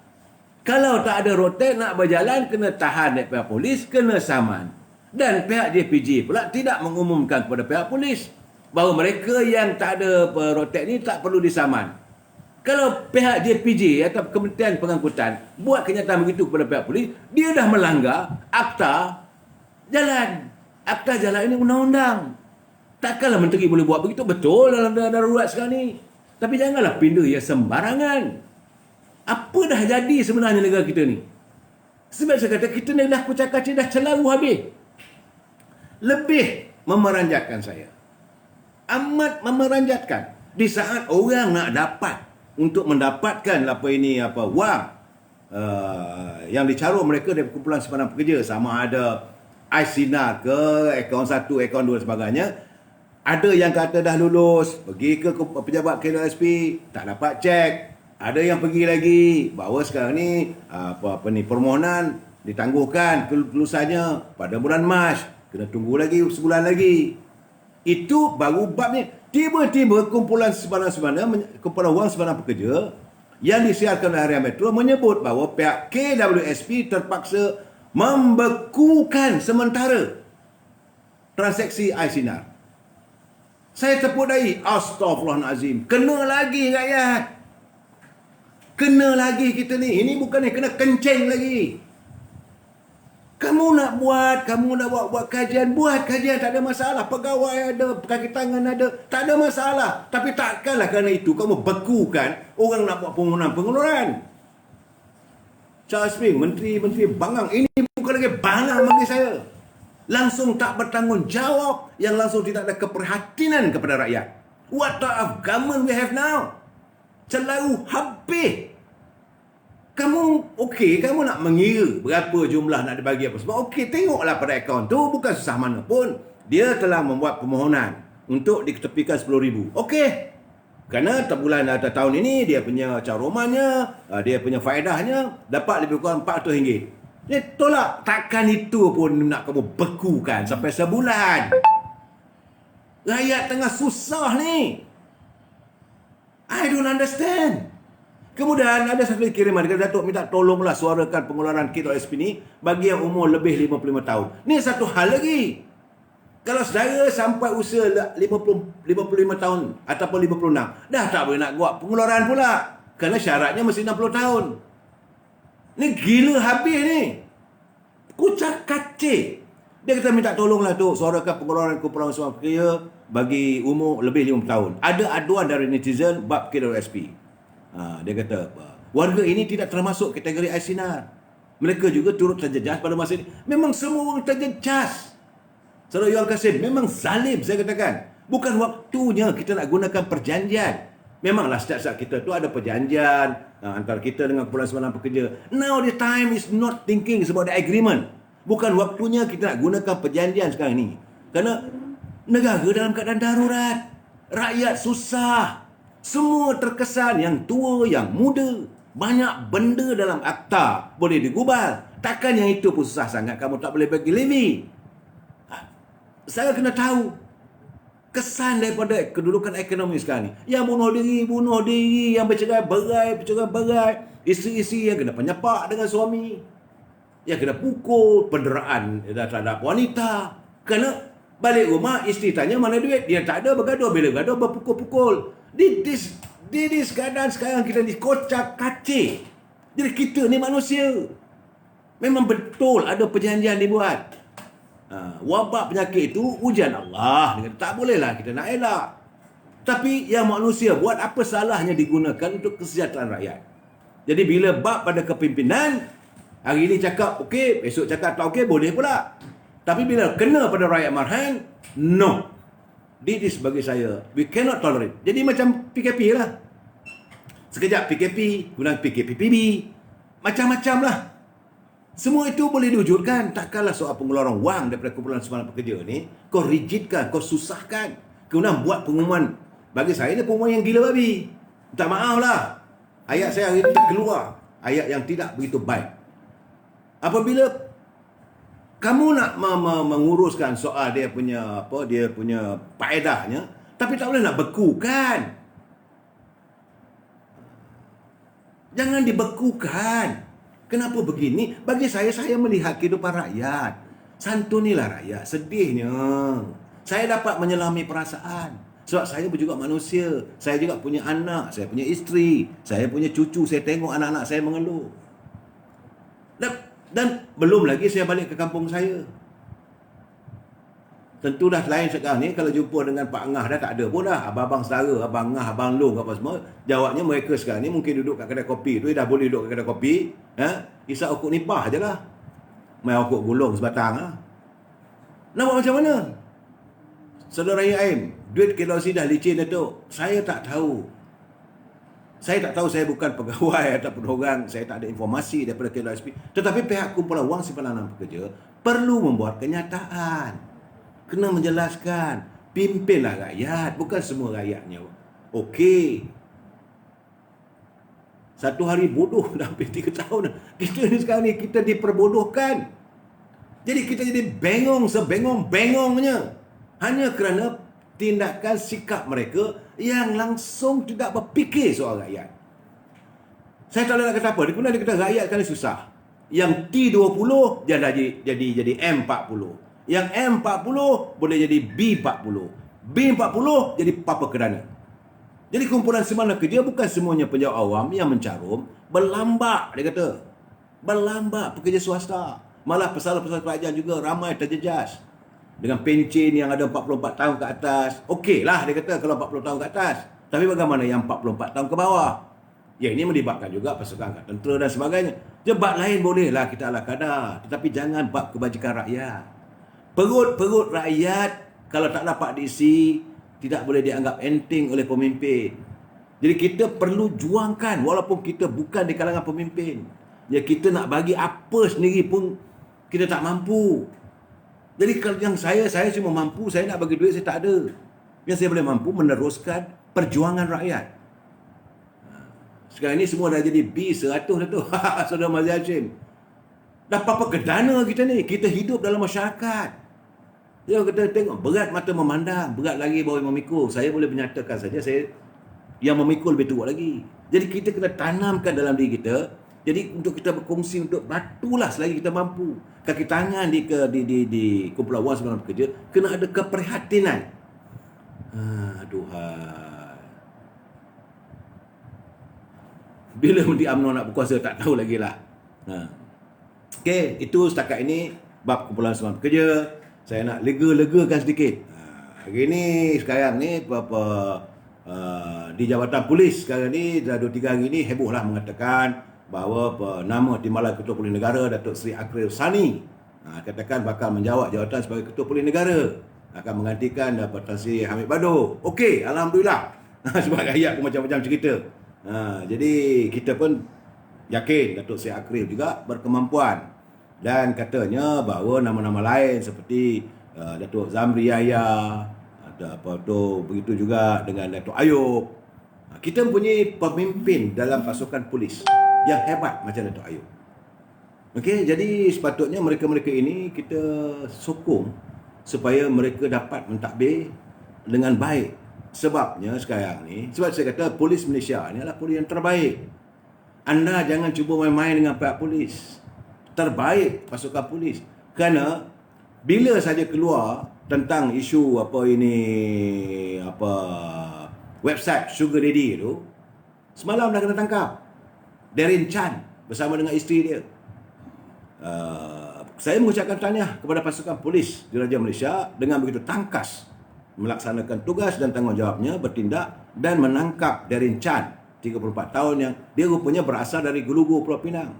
Kalau tak ada road tax nak berjalan kena tahan dari pihak polis, kena saman. Dan pihak JPJ pula tidak mengumumkan kepada pihak polis bahawa mereka yang tak ada road tax ni tak perlu disaman. Kalau pihak JPJ atau Kementerian Pengangkutan buat kenyataan begitu kepada pihak polis, dia dah melanggar akta jalan. Akta jalan ini undang-undang. Takkanlah menteri boleh buat begitu, betul dalam darurat sekarang ni. Tapi janganlah pindah ya sembarangan. Apa dah jadi sebenarnya negara kita ni? Sebab saya kata kita ni dah kucak-kacir, dah celaru habis. Lebih memeranjatkan saya. Amat memeranjatkan. Di saat orang nak dapat untuk mendapatkan wang yang dicarum mereka dari kumpulan simpanan pekerja, sama ada iSinar ke, akaun 1, akaun 2 sebagainya. Ada yang kata dah lulus, pergi ke pejabat KLSP, tak dapat cek. Ada yang pergi lagi, bahawa sekarang ni permohonan ditangguhkan kelulusannya pada bulan Mac. Kena tunggu lagi sebulan lagi. Itu baru bab ni. Tiba-tiba kumpulan wang simpanan pekerja yang disiarkan oleh Harian Metro menyebut bahawa pihak KWSP terpaksa membekukan sementara transaksi iSinar. Saya tepuk dahi. Astaghfirullahalazim. Kena lagi rakyat. Kena lagi kita ni. Ini bukan ni, kena kencing lagi. Kamu nak buat kajian, buat kajian, tak ada masalah. Pegawai ada, kaki tangan ada, tak ada masalah. Tapi takkanlah kerana itu kamu bekukan orang nak buat pengeluaran. Charles Spring, menteri bangang. Ini bukan lagi bangang bagi saya. Langsung tak bertanggungjawab, yang langsung tidak ada keperhatian kepada rakyat. What type of government we have now? Celaru habis. Kamu kamu nak mengira berapa jumlah nak dibagi apa semua. Tengoklah pada akaun tu, bukan susah mana pun. Dia telah membuat permohonan untuk diketepikan 10,000. Kerana bulan atau tahun ini dia punya carumannya, dia punya faedahnya dapat lebih kurang RM400. Dia tolak. Takkan itu pun nak kamu bekukan sampai sebulan. Rakyat tengah susah ni. I don't understand. Kemudian ada satu kiriman, dia kata, Datuk minta tolonglah suarakan pengeluaran KWSP ni bagi yang umur lebih 55 tahun. Ni satu hal lagi. Kalau saudara sampai usia 55 tahun ataupun 56, dah tak boleh nak buat pengeluaran pula. Kerana syaratnya mesti 60 tahun. Ni gila habis ni. Kucak-kacir. Dia kata minta tolonglah tu suarakan pengeluaran kumpulan suara pekerja bagi umur lebih 50 tahun. Ada aduan dari netizen bab KWSP. Dia kata warga ini tidak termasuk kategori iSinar. Mereka juga turut terjejas pada masa ini. Memang semua orang terjejas. Saudara Yuan Kasim, memang zalim saya katakan. Bukan waktunya kita nak gunakan perjanjian. Memanglah setiap saat kita tu ada perjanjian antara kita dengan Kumpulan Semalam Pekerja. Now the time is not thinking about the agreement. Bukan waktunya kita nak gunakan perjanjian sekarang ni. Kerana negara dalam keadaan darurat. Rakyat susah. Semua terkesan, yang tua, yang muda. Banyak benda dalam akta boleh digubal. Takkan yang itu pun susah sangat kamu tak boleh bagi levy. Saya kena tahu kesan daripada kedudukan ekonomi sekarang ni. Yang bunuh diri, yang bercerai-berai, isteri-isteri yang kena penyepak dengan suami, yang kena pukul, penderaan terhadap wanita. Kerana balik rumah, isteri tanya mana duit, dia tak ada, bergaduh, bila bergaduh berpukul-pukul. Di keadaan sekarang kita ni kocak-kacir. Jadi kita ni manusia. Memang betul ada perjanjian dibuat. Wabak penyakit itu ujian Allah. Tak bolehlah kita nak elak. Tapi yang manusia buat, apa salahnya digunakan untuk kesejahteraan rakyat. Jadi bila bab pada kepimpinan, hari ini cakap okey, besok cakap tak okey, boleh pula. Tapi bila kena pada rakyat marhaen, no. This bagi saya, we cannot tolerate. Jadi macam PKP lah. Sekejap PKP, kemudian PKPPB, macam-macam lah. Semua itu boleh diwujudkan. Takkanlah soal pengeluaran wang daripada Kumpulan Semalam Pekerja ni kau rigidkan, kau susahkan. Kemudian buat pengumuman. Bagi saya ni pengumuman yang gila babi. Minta maaf lah. Ayat saya hari ini keluar. Ayat yang tidak begitu baik. Apabila kamu nak menguruskan soal dia punya faedahnya, tapi tak boleh nak bekukan. Jangan dibekukan. Kenapa begini? Bagi saya melihat kehidupan rakyat. Santunilah rakyat. Sedihnya. Saya dapat menyelami perasaan. Sebab saya juga manusia. Saya juga punya anak. Saya punya isteri. Saya punya cucu. Saya tengok anak-anak saya mengeluh. Dan belum lagi saya balik ke kampung saya. Tentu dah lain sekarang ni. Kalau jumpa dengan Pak Angah dah tak ada pun dah. Abang-abang saudara, Abang Angah, Abang Long apa semua. Jawabnya mereka sekarang ni mungkin duduk kat kedai kopi tu. Dah boleh duduk kat kedai kopi. Isap okok nipah je lah. Main okok gulung sebatang lah. Nak buat macam mana? Saudara Aim, duit KLC dah licin Datuk. Saya tak tahu. Saya bukan pegawai ataupun orang. Saya tak ada informasi daripada KLSP. Tetapi pihak Kumpulan Wang Simpanan Pekerja perlu membuat kenyataan. Kena menjelaskan. Pimpinlah rakyat. Bukan semua rakyatnya okey. Satu hari bodoh dah hampir 3 tahun. Kita ni sekarang ni kita diperbodohkan. Jadi kita jadi bengong sebengong-bengongnya. Hanya kerana tindakan sikap mereka yang langsung tidak berfikir soal rakyat. Saya tak boleh nak kata apa. Dia kata rakyat sekarang ni susah. Yang T20 dia dah jadi M40. Yang M40 boleh jadi B40. B40 jadi Papa Kedana. Jadi Kumpulan Semalam Pekerja bukan semuanya penjawat awam yang mencarum. Berlambak, dia kata. Berlambak pekerja swasta. Malah pesalah-pesalah kerajaan juga ramai terjejas. Dengan pencen yang ada 44 tahun ke atas. Okeylah dia kata kalau 40 tahun ke atas. Tapi bagaimana yang 44 tahun ke bawah? Ya ini melibatkan juga pasukan angkatan tentera dan sebagainya. Bab lain bolehlah kita ala kadar. Tetapi jangan bab kebajikan rakyat. Perut-perut rakyat kalau tak dapat diisi, tidak boleh dianggap enteng oleh pemimpin. Jadi kita perlu juangkan walaupun kita bukan di kalangan pemimpin. Ya kita nak bagi apa sendiri pun kita tak mampu. Jadi kalau yang saya cuma mampu, saya nak bagi duit saya tak ada. Yang saya boleh mampu meneruskan perjuangan rakyat. Sekarang ni semua dah jadi B100 dah tu. Saudara Mazli Hashim. Dah apa kedana kita ni. Kita hidup dalam masyarakat. Dia kata tengok berat mata memandang, berat lagi bawa memikul. Saya boleh menyatakan saja saya yang memikul lebih teruk lagi. Jadi kita kena tanamkan dalam diri kita. Jadi untuk kita berkongsi untuk batulah selagi kita mampu. Kaki tangan di Kumpulan Wang Simpanan Pekerja kena ada keprihatinan. Aduhai. Bila Menteri UMNO nak berkuasa tak tahu lagi lah. Okey, itu setakat ini bab Kumpulan Simpanan Pekerja. Saya nak lega-legakan sedikit. Hari ni sekarang ni di Jabatan Polis sekarang ni dah 2-3 hari ni hebohlah mengatakan bahawa nama Timbalan Ketua Polis Negara Datuk Seri Akril Sani katakan bakal menjawab jawatan sebagai Ketua Polis Negara, akan menggantikan Tan Sri Hamid Bado. Okey, alhamdulillah. Sebab ayat pun macam-macam cerita. Jadi kita pun yakin Datuk Seri Akril juga berkemampuan, dan katanya bahawa nama-nama lain seperti Datuk Zamri Yahya, ada apa tu, begitu juga dengan Datuk Ayub. Kita mempunyai pemimpin dalam pasukan polis yang hebat macam Datuk Ayub. Okey, jadi sepatutnya mereka-mereka ini kita sokong supaya mereka dapat mentadbir dengan baik. Sebabnya sekarang ni, sebab saya kata polis Malaysia ni adalah polis yang terbaik. Anda jangan cuba main-main dengan pihak polis. Terbaik pasukan polis. Kerana bila saja keluar tentang isu website Sugar Daddy tu, semalam dah kena tangkap Darren Chan bersama dengan isteri dia. Saya mengucapkan tahniah kepada pasukan polis Diraja Malaysia dengan begitu tangkas melaksanakan tugas dan tanggungjawabnya, bertindak dan menangkap Darren Chan, 34 tahun, yang dia rupanya berasal dari Gelugu, Pulau Pinang,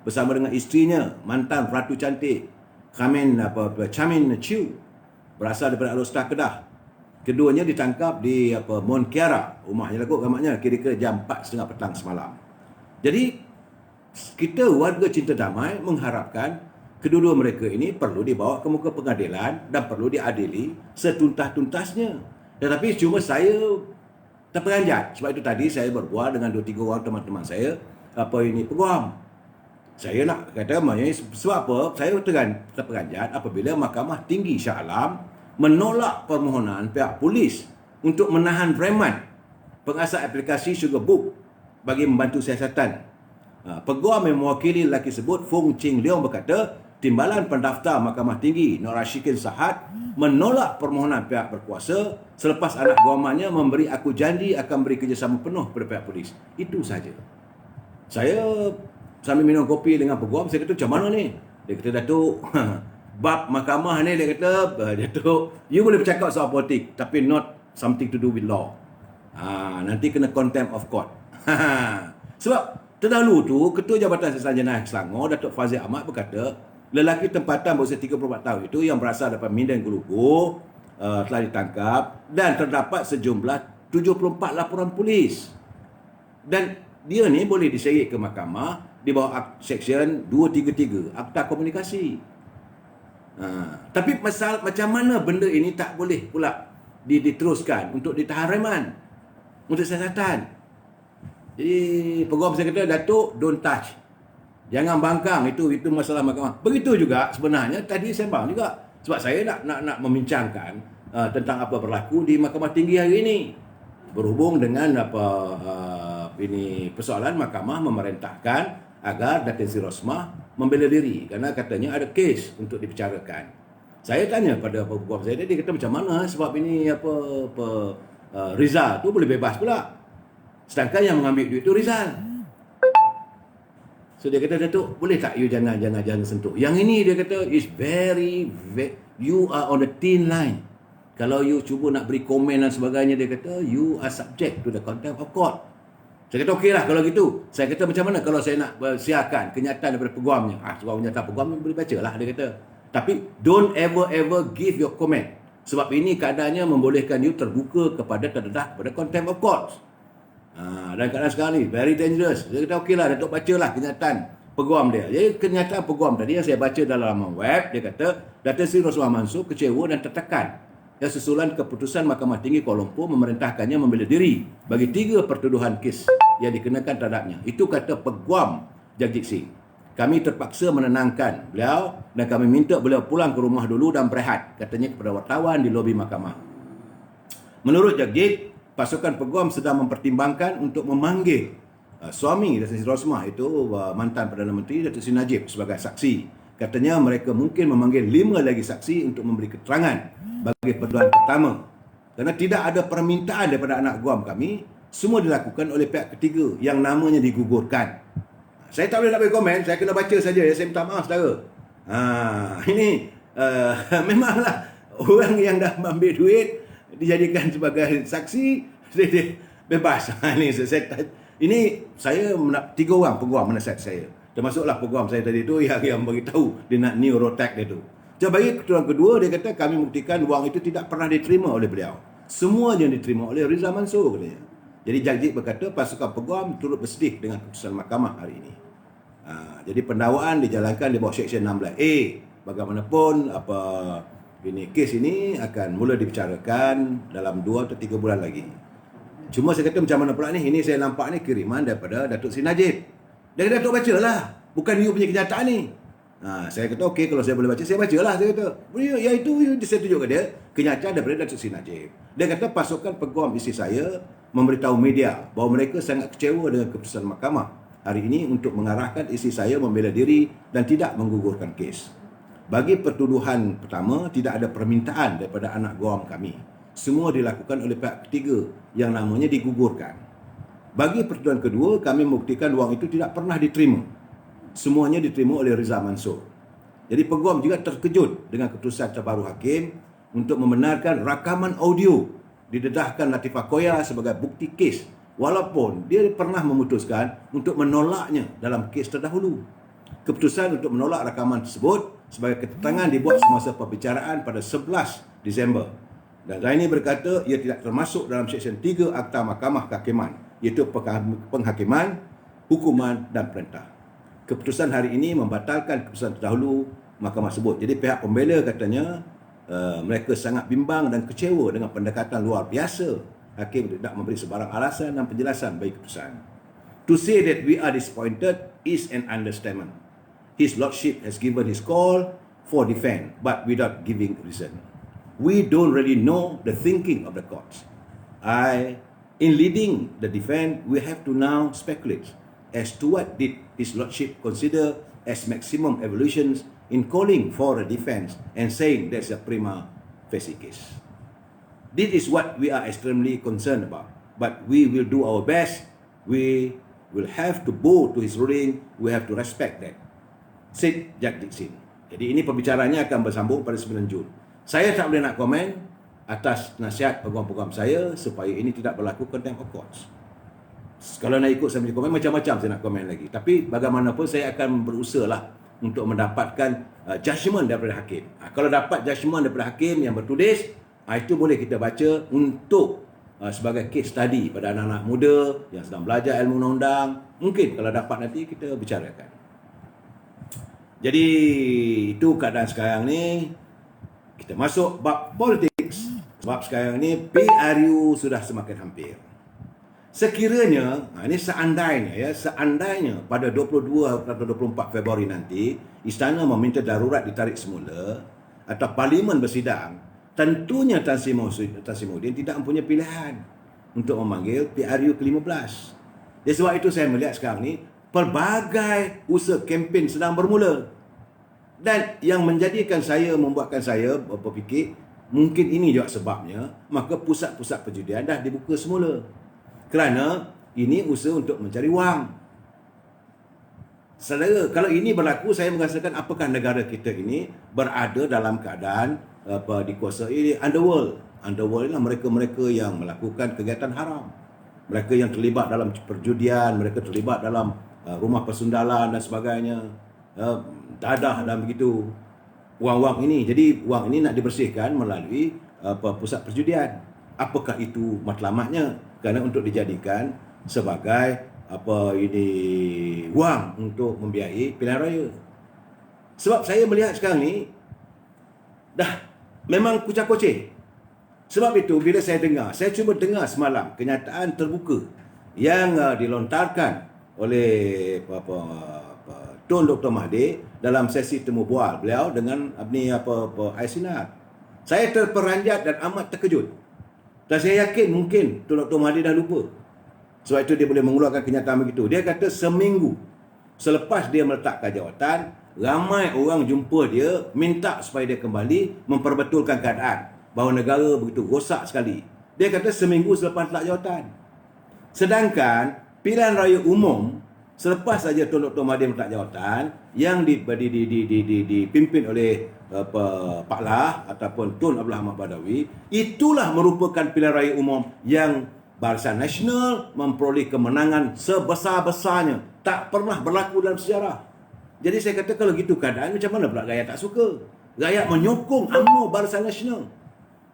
bersama dengan isterinya, mantan Ratu Cantik Chamin Chiu, berasal daripada Alor-Star Kedah. Keduanya ditangkap di Mount Kiara, rumahnya lah kot gamaknya, kira-kira jam 4.30 petang semalam. Jadi kita warga cinta damai mengharapkan kedua-dua mereka ini perlu dibawa ke muka pengadilan dan perlu diadili setuntas-tuntasnya. Tetapi cuma saya terperanjat. Sebab itu tadi saya berbual dengan 2-3 orang teman-teman saya, peguam. Saya nak kata, sebab apa saya terperanjat apabila Mahkamah Tinggi Shah Alam menolak permohonan pihak polis untuk menahan reman pengasas aplikasi Sugar Book bagi membantu siasatan. Peguam yang mewakili lelaki sebut, Fung Ching Leong, berkata Timbalan Pendaftar Mahkamah Tinggi Nur Rashikin Sahad menolak permohonan pihak berkuasa selepas anak guamannya memberi aku janji akan beri kerjasama penuh kepada pihak polis. Itu saja. Saya sambil minum kopi dengan peguam, saya kata, macam mana ni? Dia kata, Datuk, bab mahkamah ni, dia kata, Datuk, you boleh bercakap soal politik tapi not something to do with law. Nanti kena contempt of court. Sebab terdahulu tu, Ketua Jabatan Siasatan Jenayah Selangor, Datuk Fazil Ahmad, berkata lelaki tempatan berusia 34 tahun itu yang berasal daripada Minden Gelugu telah ditangkap dan terdapat sejumlah 74 laporan polis. Dan dia ni boleh diseret ke mahkamah di bawah Seksyen 233 Akta Komunikasi. Tapi masalah macam mana benda ini tak boleh pula diteruskan untuk ditahan reman, untuk siasatan. Jadi peguam saya kata, Datuk, don't touch. Jangan bangkang, itu masalah mahkamah. Begitu juga sebenarnya tadi sembang juga. Sebab saya nak membincangkan tentang apa berlaku di Mahkamah Tinggi hari ini. Berhubung dengan persoalan mahkamah memerintahkan agar Datin Sri Rosmah membela diri kerana katanya ada kes untuk dibicarakan. Saya tanya pada peguam saya, dia kata macam mana sebab ini Rizal tu boleh bebas pula. Sedangkan yang mengambil duit tu Rizal. So dia kata, Datuk, boleh tak you jangan sentuh. Yang ini dia kata is very you are on the thin line. Kalau you cuba nak beri komen dan sebagainya, dia kata you are subject to the contempt of court. Saya kata okeylah kalau gitu. Saya kata macam mana kalau saya nak siarkan kenyataan daripada peguamnya. Sebab kenyataan peguam boleh bacalah, dia kata. Tapi don't ever give your comment. Sebab ini keadaannya membolehkan you terbuka kepada terdedah pada contempt of court. Dan keadaan sekarang ni very dangerous. Dia kata okeylah, Datuk bacalah kenyataan peguam dia. Jadi kenyataan peguam tadi yang saya baca dalam laman web, dia kata Datin Sri Rosmah Mansor kecewa dan tertekan yang susulan keputusan Mahkamah Tinggi Kuala Lumpur memerintahkannya membela diri bagi 3 pertuduhan kes yang dikenakan terhadapnya. Itu kata peguam Jagjit Singh. Kami terpaksa menenangkan beliau dan kami minta beliau pulang ke rumah dulu dan berehat, katanya kepada wartawan di lobi mahkamah. Menurut Jagjit, pasukan peguam sedang mempertimbangkan untuk memanggil suami Datin Sri Rosmah, itu mantan Perdana Menteri Datuk Seri Najib, sebagai saksi. Katanya mereka mungkin memanggil 5 lagi saksi untuk memberi keterangan bagi pertuduhan pertama. Kerana tidak ada permintaan daripada anak guam kami, semua dilakukan oleh pihak ketiga yang namanya digugurkan. Saya tak boleh nak bagi komen, saya kena baca saja ya. Saya minta maaf saudara. Ini memanglah orang yang dah ambil duit dijadikan sebagai saksi, dia bebas. Ini Ini saya 3 orang peguam menasihat saya. Termasuklah peguam saya tadi tu yang beritahu dia nak neurotech dia tu. Jadi bagi keterangan kedua, dia kata kami buktikan wang itu tidak pernah diterima oleh beliau. Semua yang diterima oleh Rizal Mansur katanya. Jadi Jakjik berkata pasukan peguam turut bersedih dengan keputusan mahkamah hari ini. Jadi pendakwaan dijalankan di bawah Seksyen 16A. Bagaimanapun kes ini akan mula dibicarakan dalam 2 atau 3 bulan lagi. Cuma saya kata macam mana pula ni, ini saya nampak ni kiriman daripada Datuk Seri Najib. Dia kata, Datuk baca lah, bukan you punya kenyataan ni. Saya kata okey, kalau saya boleh baca, saya baca lah. Saya kata, ya itu saya tunjuk ke dia, kenyataan daripada Datuk Seri Najib. Dia kata pasukan peguam isi saya memberitahu media bahawa mereka sangat kecewa dengan keputusan mahkamah hari ini untuk mengarahkan isi saya membela diri dan tidak menggugurkan kes. Bagi pertuduhan pertama, tidak ada permintaan daripada anak guam kami. Semua dilakukan oleh pihak ketiga yang namanya digugurkan. Bagi pertuduhan kedua, kami membuktikan wang itu tidak pernah diterima. Semuanya diterima oleh Rizal Mansur. Jadi peguam juga terkejut dengan keputusan terbaru hakim untuk membenarkan rakaman audio didedahkan Latifah Koya sebagai bukti kes, walaupun dia pernah memutuskan untuk menolaknya dalam kes terdahulu. Keputusan untuk menolak rakaman tersebut sebagai keterangan dibuat semasa perbicaraan pada 11 Disember. Dan Zaini berkata ia tidak termasuk dalam Seksyen 3 Akta Mahkamah Kehakiman, iaitu penghakiman, hukuman dan perintah. Keputusan hari ini membatalkan keputusan terdahulu mahkamah tersebut. Jadi pihak pembela katanya mereka sangat bimbang dan kecewa dengan pendekatan luar biasa hakim tidak memberi sebarang alasan dan penjelasan bagi keputusan. To say that we are disappointed is an understatement. His Lordship has given his call for defense, but without giving reason. We don't really know the thinking of the courts. In leading the defense, we have to now speculate as to what did His Lordship consider as maximum evolutions in calling for a defense and saying there's a prima facie case. This is what we are extremely concerned about. But we will do our best. We will have to bow to his ruling. We have to respect that, said Jakjik Singh. Jadi ini pembicaraannya akan bersambung pada 9 Jun. Saya tak boleh nak komen atas nasihat peguam-peguam saya supaya ini tidak berlaku contempt of courts. Kalau nak ikut saya punya komen, macam-macam saya nak komen lagi. Tapi bagaimanapun saya akan berusaha lah untuk mendapatkan judgement daripada hakim. Kalau dapat judgement daripada hakim yang bertulis, itu boleh kita baca untuk sebagai case study pada anak-anak muda yang sedang belajar ilmu undang-undang. Mungkin kalau dapat nanti kita bicarakan. Jadi itu keadaan sekarang ni. Kita masuk bab politics. Sebab sekarang ni PRU sudah semakin hampir. Sekiranya, ini seandainya pada 22 atau 24 Februari nanti istana meminta darurat ditarik semula atau parlimen bersidang, tentunya Tan Sri Muhyiddin tidak mempunyai pilihan untuk memanggil PRU ke-15. Jadi sebab itu saya melihat sekarang ni pelbagai usaha kempen sedang bermula. Dan yang membuatkan saya berfikir mungkin ini juga sebabnya maka pusat-pusat perjudian dah dibuka semula. Kerana ini usaha untuk mencari wang. Saudara, kalau ini berlaku, saya merasakan apakah negara kita ini berada dalam keadaan dikuasai underworld. Underworld ialah mereka-mereka yang melakukan kegiatan haram. Mereka yang terlibat dalam perjudian, mereka terlibat dalam rumah persundalan dan sebagainya. Dadah dan begitu. Wang-wang ini, jadi wang ini nak dibersihkan melalui pusat perjudian. Apakah itu matlamatnya? Kerana untuk dijadikan sebagai wang untuk membiayai pilihan raya. Sebab saya melihat sekarang ni dah memang kucak-kucing. Sebab itu bila saya cuba dengar semalam kenyataan terbuka yang dilontarkan oleh Tun Dr. Mahathir dalam sesi temu bual beliau dengan Aisinat. Saya terperanjat dan amat terkejut. Dan saya yakin mungkin Tun Dr. Mahathir dah lupa. Sebab itu dia boleh mengeluarkan kenyataan begitu. Dia kata seminggu selepas dia meletakkan jawatan, ramai orang jumpa dia minta supaya dia kembali memperbetulkan keadaan bahawa negara begitu rosak sekali. Dia kata seminggu selepas letak jawatan. Sedangkan pilihan raya umum selepas saja Tun Dr. Mahathir meletak jawatan yang dipimpin oleh Pak Lah ataupun Tun Abdul Rahman Badawi, itulah merupakan pilihan raya umum yang Barisan Nasional memperoleh kemenangan sebesar-besarnya. Tak pernah berlaku dalam sejarah. Jadi saya kata kalau gitu keadaan, macam mana pula rakyat tak suka? Rakyat menyokong UMNO Barisan Nasional.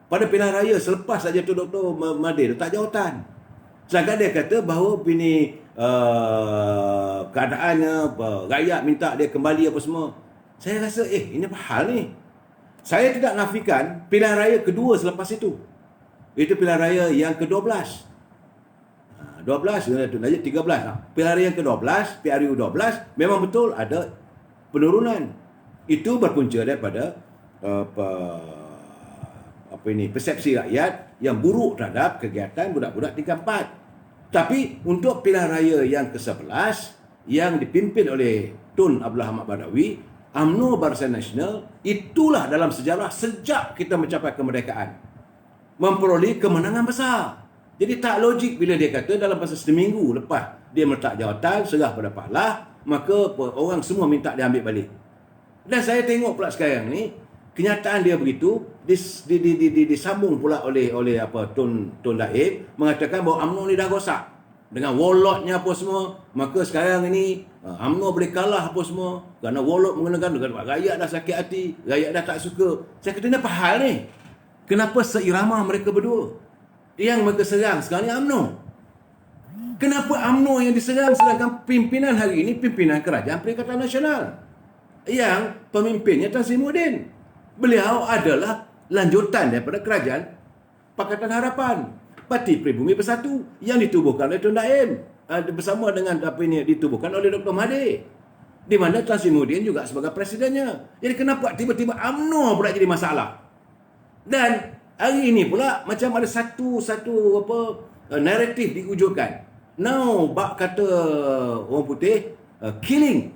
Pada pilihan raya selepas saja tu Dr. Mahathir letak jawatan. Sedangkan dia kata bahawa keadaannya, rakyat minta dia kembali apa semua. Saya rasa ini apa hal ni? Saya tidak nafikan pilihan raya kedua selepas itu. Itu pilihan raya yang ke-12. 12, 13. Pilihan raya yang ke-12, PRU 12, memang betul ada penurunan. Itu berpunca daripada persepsi rakyat yang buruk terhadap kegiatan budak-budak tingkat 4. Tapi untuk pilihan raya yang ke-11 yang dipimpin oleh Tun Abdullah Ahmad Badawi, UMNO Barisan Nasional, itulah dalam sejarah sejak kita mencapai kemerdekaan memperoleh kemenangan besar. Jadi tak logik bila dia kata dalam masa seminggu lepas dia meletak jawatan serah pada Pak Lah, maka orang semua minta dia ambil balik. Dan saya tengok pula sekarang ni kenyataan dia begitu disambung pula oleh Tun Daib mengatakan bahawa UMNO ni dah rosak dengan warlordnya apa semua. Maka sekarang ini UMNO boleh kalah apa semua kerana warlord mengenakan rakyat dah sakit hati, rakyat dah tak suka. Saya kata ni apa hal ni? Kenapa seirama mereka berdua? Yang mereka serang sekarang ni UMNO. Kenapa UMNO yang diserang sedangkan pimpinan hari ini pimpinan Kerajaan Perikatan Nasional yang pemimpinnya Tan Sri Muhyiddin? Beliau adalah lanjutan daripada Kerajaan Pakatan Harapan, Parti Pribumi Bersatu yang ditubuhkan oleh Tun Daim bersama dengan ditubuhkan oleh Dr. Mahathir, di mana Tan Sri Muhyiddin juga sebagai presidennya. Jadi kenapa tiba-tiba UMNO pula jadi masalah? Dan hari ini pula macam ada satu naratif diwujudkan. Now bak kata orang putih, killing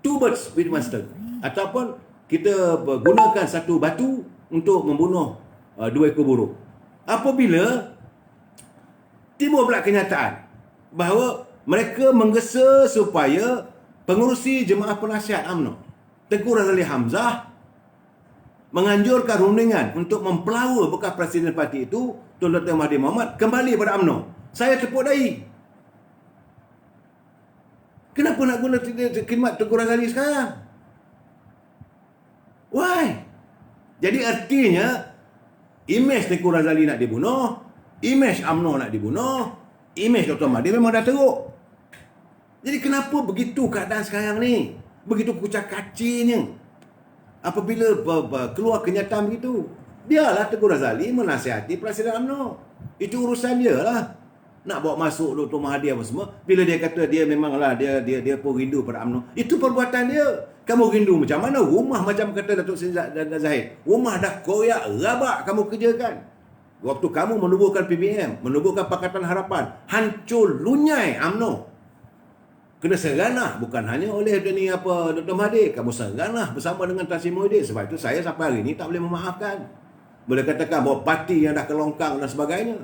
two birds with one stone, ataupun kita gunakan satu batu untuk membunuh dua ekor burung. Apabila timbul pula kenyataan bahawa mereka menggesa supaya pengurusi Jemaah Penasihat UMNO Tengku Razali Hamzah menganjurkan rundingan untuk mempelawa bekas Presiden parti itu, Tun Dr. Mahathir Mohamad, kembali pada UMNO. Saya tepuk dahi. Kenapa nak guna khidmat Tengku Razali sekarang? Why? Jadi artinya imej Tengku Razali nak dibunuh, imej UMNO nak dibunuh, imej Dr. Mahathir memang dah teruk. Jadi kenapa begitu keadaan sekarang ni? Begitu kucak kacinya. Apabila keluar kenyataan begitu, biarlah Tengku Razali menasihati Presiden UMNO. Itu urusan dia lah. Nak bawa masuk Dr. Mahathir apa semua. Bila dia kata dia memanglah dia pun rindu pada UMNO, itu perbuatan dia. Kamu rindu macam mana? Rumah macam kata Datuk Seri Zahid, rumah dah koyak rabak kamu kerjakan. Waktu kamu menubuhkan PBM, menubuhkan Pakatan Harapan, hancur lunyai UMNO. Kena seranah bukan hanya oleh Dr. Mahathir, kamu seranah bersama dengan Tan Sri Muhyiddin. Sebab itu saya sampai hari ini tak boleh memaafkan. Boleh katakan bahawa parti yang dah kelongkang dan sebagainya.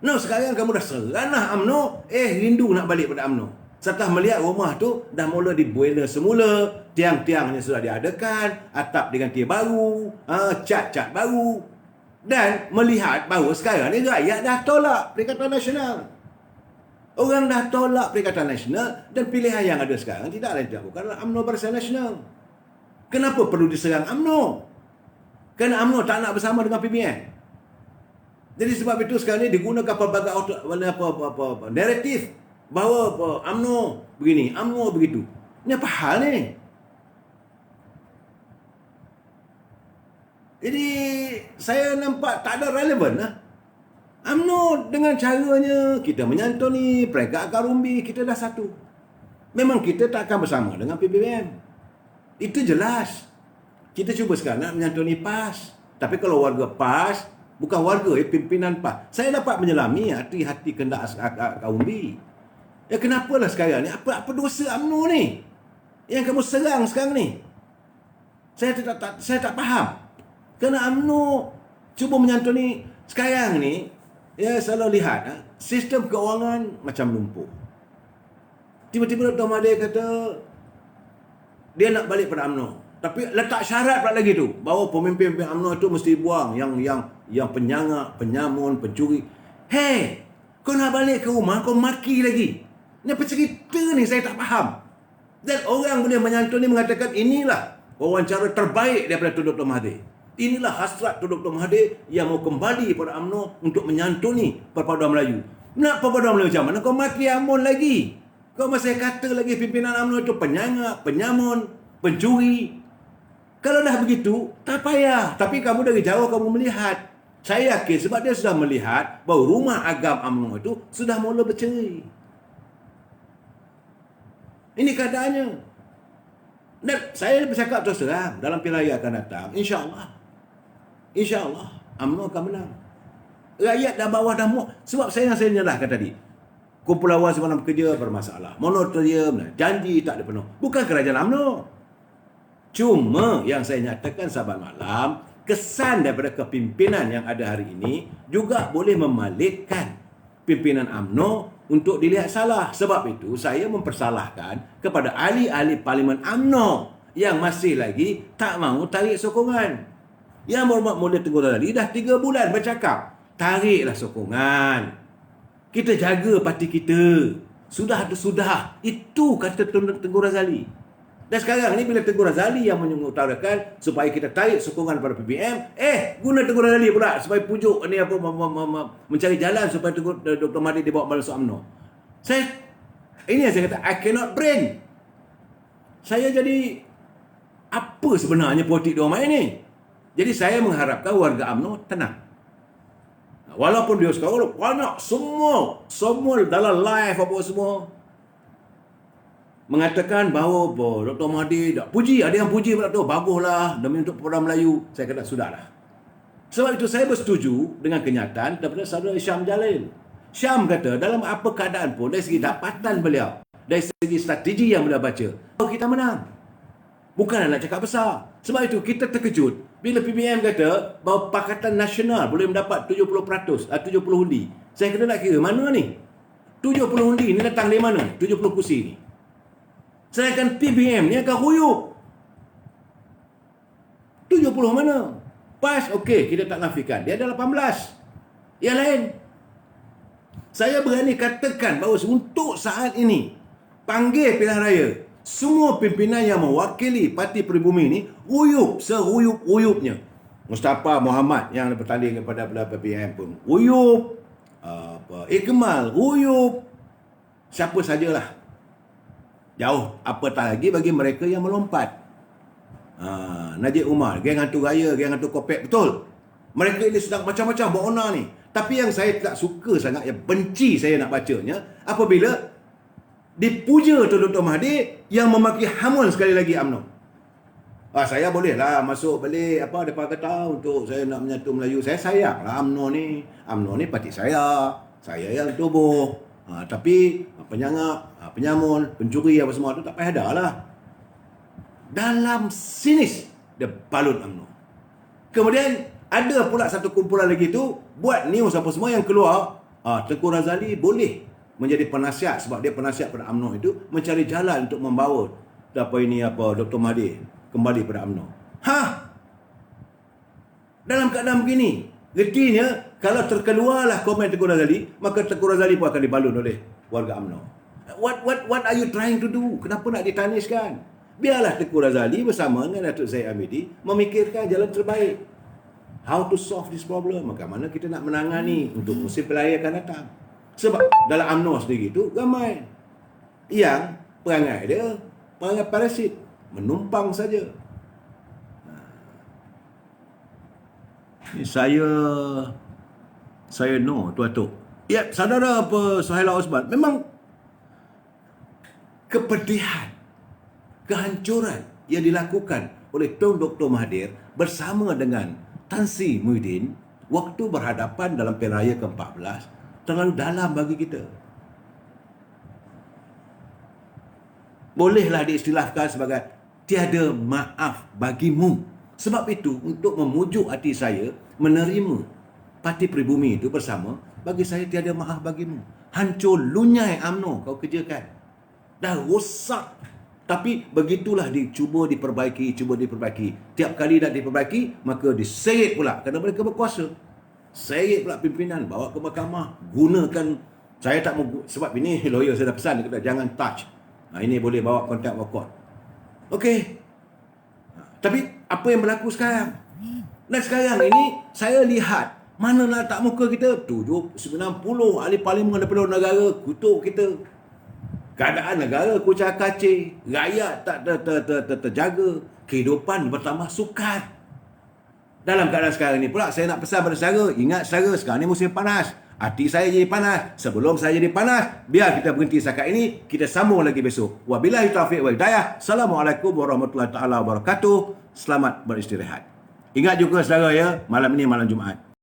No, sekarang kamu dah seranah UMNO, rindu nak balik pada UMNO. Setelah melihat rumah tu dah mula dibuela semula, tiang-tiangnya sudah diadakan, atap diganti baru, cat-cat baru. Dan melihat bahawa sekarang ni rakyat dah tolak Perikatan Nasional. Orang dah tolak Perikatan Nasional dan pilihan yang ada sekarang tidak lain tidak bukan UMNO Barisan Nasional. Kenapa perlu diserang UMNO? Kerana UMNO tak nak bersama dengan PBN. Jadi sebab itu sekarang ni digunakan pelbagai naratif bahawa UMNO begini, UMNO begitu. Ini apa hal ni? Jadi saya nampak tak ada relevan lah. UMNO dengan caranya kita menyantuni peringkat akar umbi, kita dah satu. Memang kita tak akan bersama dengan PBBM. Itu jelas. Kita cuba sekarang nak menyantuni PAS. Tapi kalau warga PAS, bukan warga pimpinan PAS. Saya dapat menyelami hati-hati kehendak akar umbi. Ya kenapalah sekarang ni? Apa dosa UMNO ni? Yang kamu serang sekarang ni? Saya tak faham. Kerana UMNO cuba menyantuni sekarang ni. Ya, selalu lihat sistem keuangan macam lumpuh. Tiba-tiba Dr. Mahathir kata dia nak balik pada UMNO. Tapi letak syarat pula lagi tu bahawa pemimpin UMNO itu mesti buang yang penyangak, penyamun, pencuri. Hey, Kau nak balik ke rumah, kau maki lagi. Ini apa cerita ni, saya tak faham. Dan orang boleh menyantuni mengatakan inilah wawancara terbaik daripada Tun Dr. Mahathir. Inilah hasrat Tun Dr. Mahathir yang mau kembali pada UMNO untuk menyantuni perpaduan Melayu. Nak perpaduan Melayu macam mana? Kau maki Amun lagi. Kau masih kata lagi pimpinan UMNO itu penyangak, penyamun, pencuri. Kalau dah begitu, tak payah. Tapi kamu dari jauh kamu melihat. Saya yakin sebab dia sudah melihat bahawa rumah agam UMNO itu sudah mula bercerai. Ini keadaannya. Dan saya bercakap terus terang, dalam pilihan raya akan datang, insya-Allah UMNO akan menang. Rakyat dah bawah dah muak. Sebab saya nyerahkan tadi. Kumpulan awal semalam bekerja bermasalah. Moratorium, janji tak dipenuh. Bukan kerajaan UMNO. Cuma yang saya nyatakan sahabat malam, kesan daripada kepimpinan yang ada hari ini juga boleh memalitkan pimpinan UMNO untuk dilihat salah. Sebab itu saya mempersalahkan kepada ahli-ahli Parlimen UMNO yang masih lagi tak mahu tarik sokongan. Yang Berhormat Mulia Tengku Razali dah 3 bulan bercakap, tariklah sokongan. Kita jaga parti kita. Sudah. Itu kata Tengku Razali. Dan sekarang ni bila Tengku Razali yang mengutarakan supaya kita tarik sokongan pada PBM, guna Tengku Razali pula supaya pujuk ni apa mencari jalan supaya Dr. Mahathir dibawa masuk UMNO. Ini yang saya kata, I cannot brain. Saya jadi apa sebenarnya politik dia main ni? Jadi saya mengharapkan warga UMNO tenang. Walaupun dia sekarang banyak semua dalam live apa semua mengatakan bahawa Dr. Mahathir tak puji, ada yang puji pula tu, baguslah demi untuk program Melayu. Saya kata sudahlah. Sebab itu saya bersetuju dengan kenyataan daripada saudara Syam Jalil. Syam kata dalam apa keadaan pun dari segi dapatan beliau, dari segi strategi yang beliau baca, kita menang. Bukan nak cakap besar. Sebab itu kita terkejut bila PBM kata bahawa Pakatan Nasional boleh mendapat 70%, 70 undi. Saya kena nak kira mana ni? 70 undi ni datang dari mana? 70 kursi ni. Saya akan PBM ni akan huyup. 70 mana? PAS, okey, kita tak nafikan. Dia ada 18. Yang lain. Saya berani katakan bahawa untuk saat ini, panggil pilihan raya, semua pimpinan yang mewakili Parti Peribumi ni huyup seruyup-uyupnya. Mustafa Muhammad yang bertanding kepada PPM pun huyup. Ikmal huyup. Siapa sajalah. Jauh apatah lagi bagi mereka yang melompat. Najib Umar, geng hantu raya, geng hantu kopek, betul. Mereka ini sedang macam-macam berona ni. Tapi yang saya tak suka sangat, yang benci saya nak bacanya, apabila dipuja Tun Dr. Mahathir yang memaki hamun sekali lagi UMNO. Saya bolehlah masuk balik depan kata untuk saya nak menyatu Melayu. Saya sayanglah UMNO ni. UMNO ni parti saya. Saya yang tubuh. Tapi penyangap, penyamun, pencuri apa semua tu tak payah dah lah. Dalam sinis dia balut UMNO. Kemudian ada pula satu kumpulan lagi tu buat news apa semua yang keluar. Tengku Razali boleh menjadi penasihat sebab dia penasihat pada UMNO itu, mencari jalan untuk membawa Dr. Mahathir kembali pada UMNO. Dalam keadaan begini, retinya kalau terkeluarlah komen Tengku Razali, maka Tengku Razali pun akan dibalun oleh warga UMNO. What are you trying to do? Kenapa nak ditaniskan? Biarlah Tengku Razali bersama dengan Datuk Zahid Hamidi memikirkan jalan terbaik. How to solve this problem? Bagaimana kita nak menangani untuk musim pilihan akan datang. Sebab dalam UMNO sendiri tu ramai yang perangai dia perangai parasit, menumpang saja. Saya no, Tuan-Tok. Ya, saudara Suhaila Osman, memang kepedihan, kehancuran yang dilakukan oleh Tun Dr. Mahathir bersama dengan Tan Sri Muhyiddin waktu berhadapan dalam pilihan raya ke-14 terlalu dalam bagi kita. Bolehlah diistilahkan sebagai tiada maaf bagimu. Sebab itu, untuk memujuk hati saya menerima Parti Peribumi itu bersama, bagi saya tiada maaf bagimu. Hancur lunyai UMNO kau kerjakan. Dah rosak. Tapi begitulah cuba diperbaiki. Tiap kali nak diperbaiki, maka diseret pula kerana mereka berkuasa. Seret pula pimpinan, bawa ke mahkamah, gunakan Saya tak mau, sebab ini lawyer saya dah pesan, dia kata jangan touch. Ini boleh bawa contempt of court. Okey. Tapi apa yang berlaku sekarang? Dan sekarang ini saya lihat manalah tak muka kita 90 ahli parlimen daripada negara kutuk kita. Keadaan negara kucak kacir, rakyat tak terjaga, kehidupan bertambah sukar. Dalam keadaan sekarang ini pula saya nak pesan pada saudara, ingat saudara, sekarang ni musim panas. Hati saya jadi panas. Sebelum saya jadi panas, biar kita berhenti setakat ini, kita sambung lagi besok. Wabillahi taufiq wal hidayah. Assalamualaikum warahmatullahi taala wabarakatuh. Selamat beristirahat. Ingat juga saudara ya, malam ini malam Jumaat.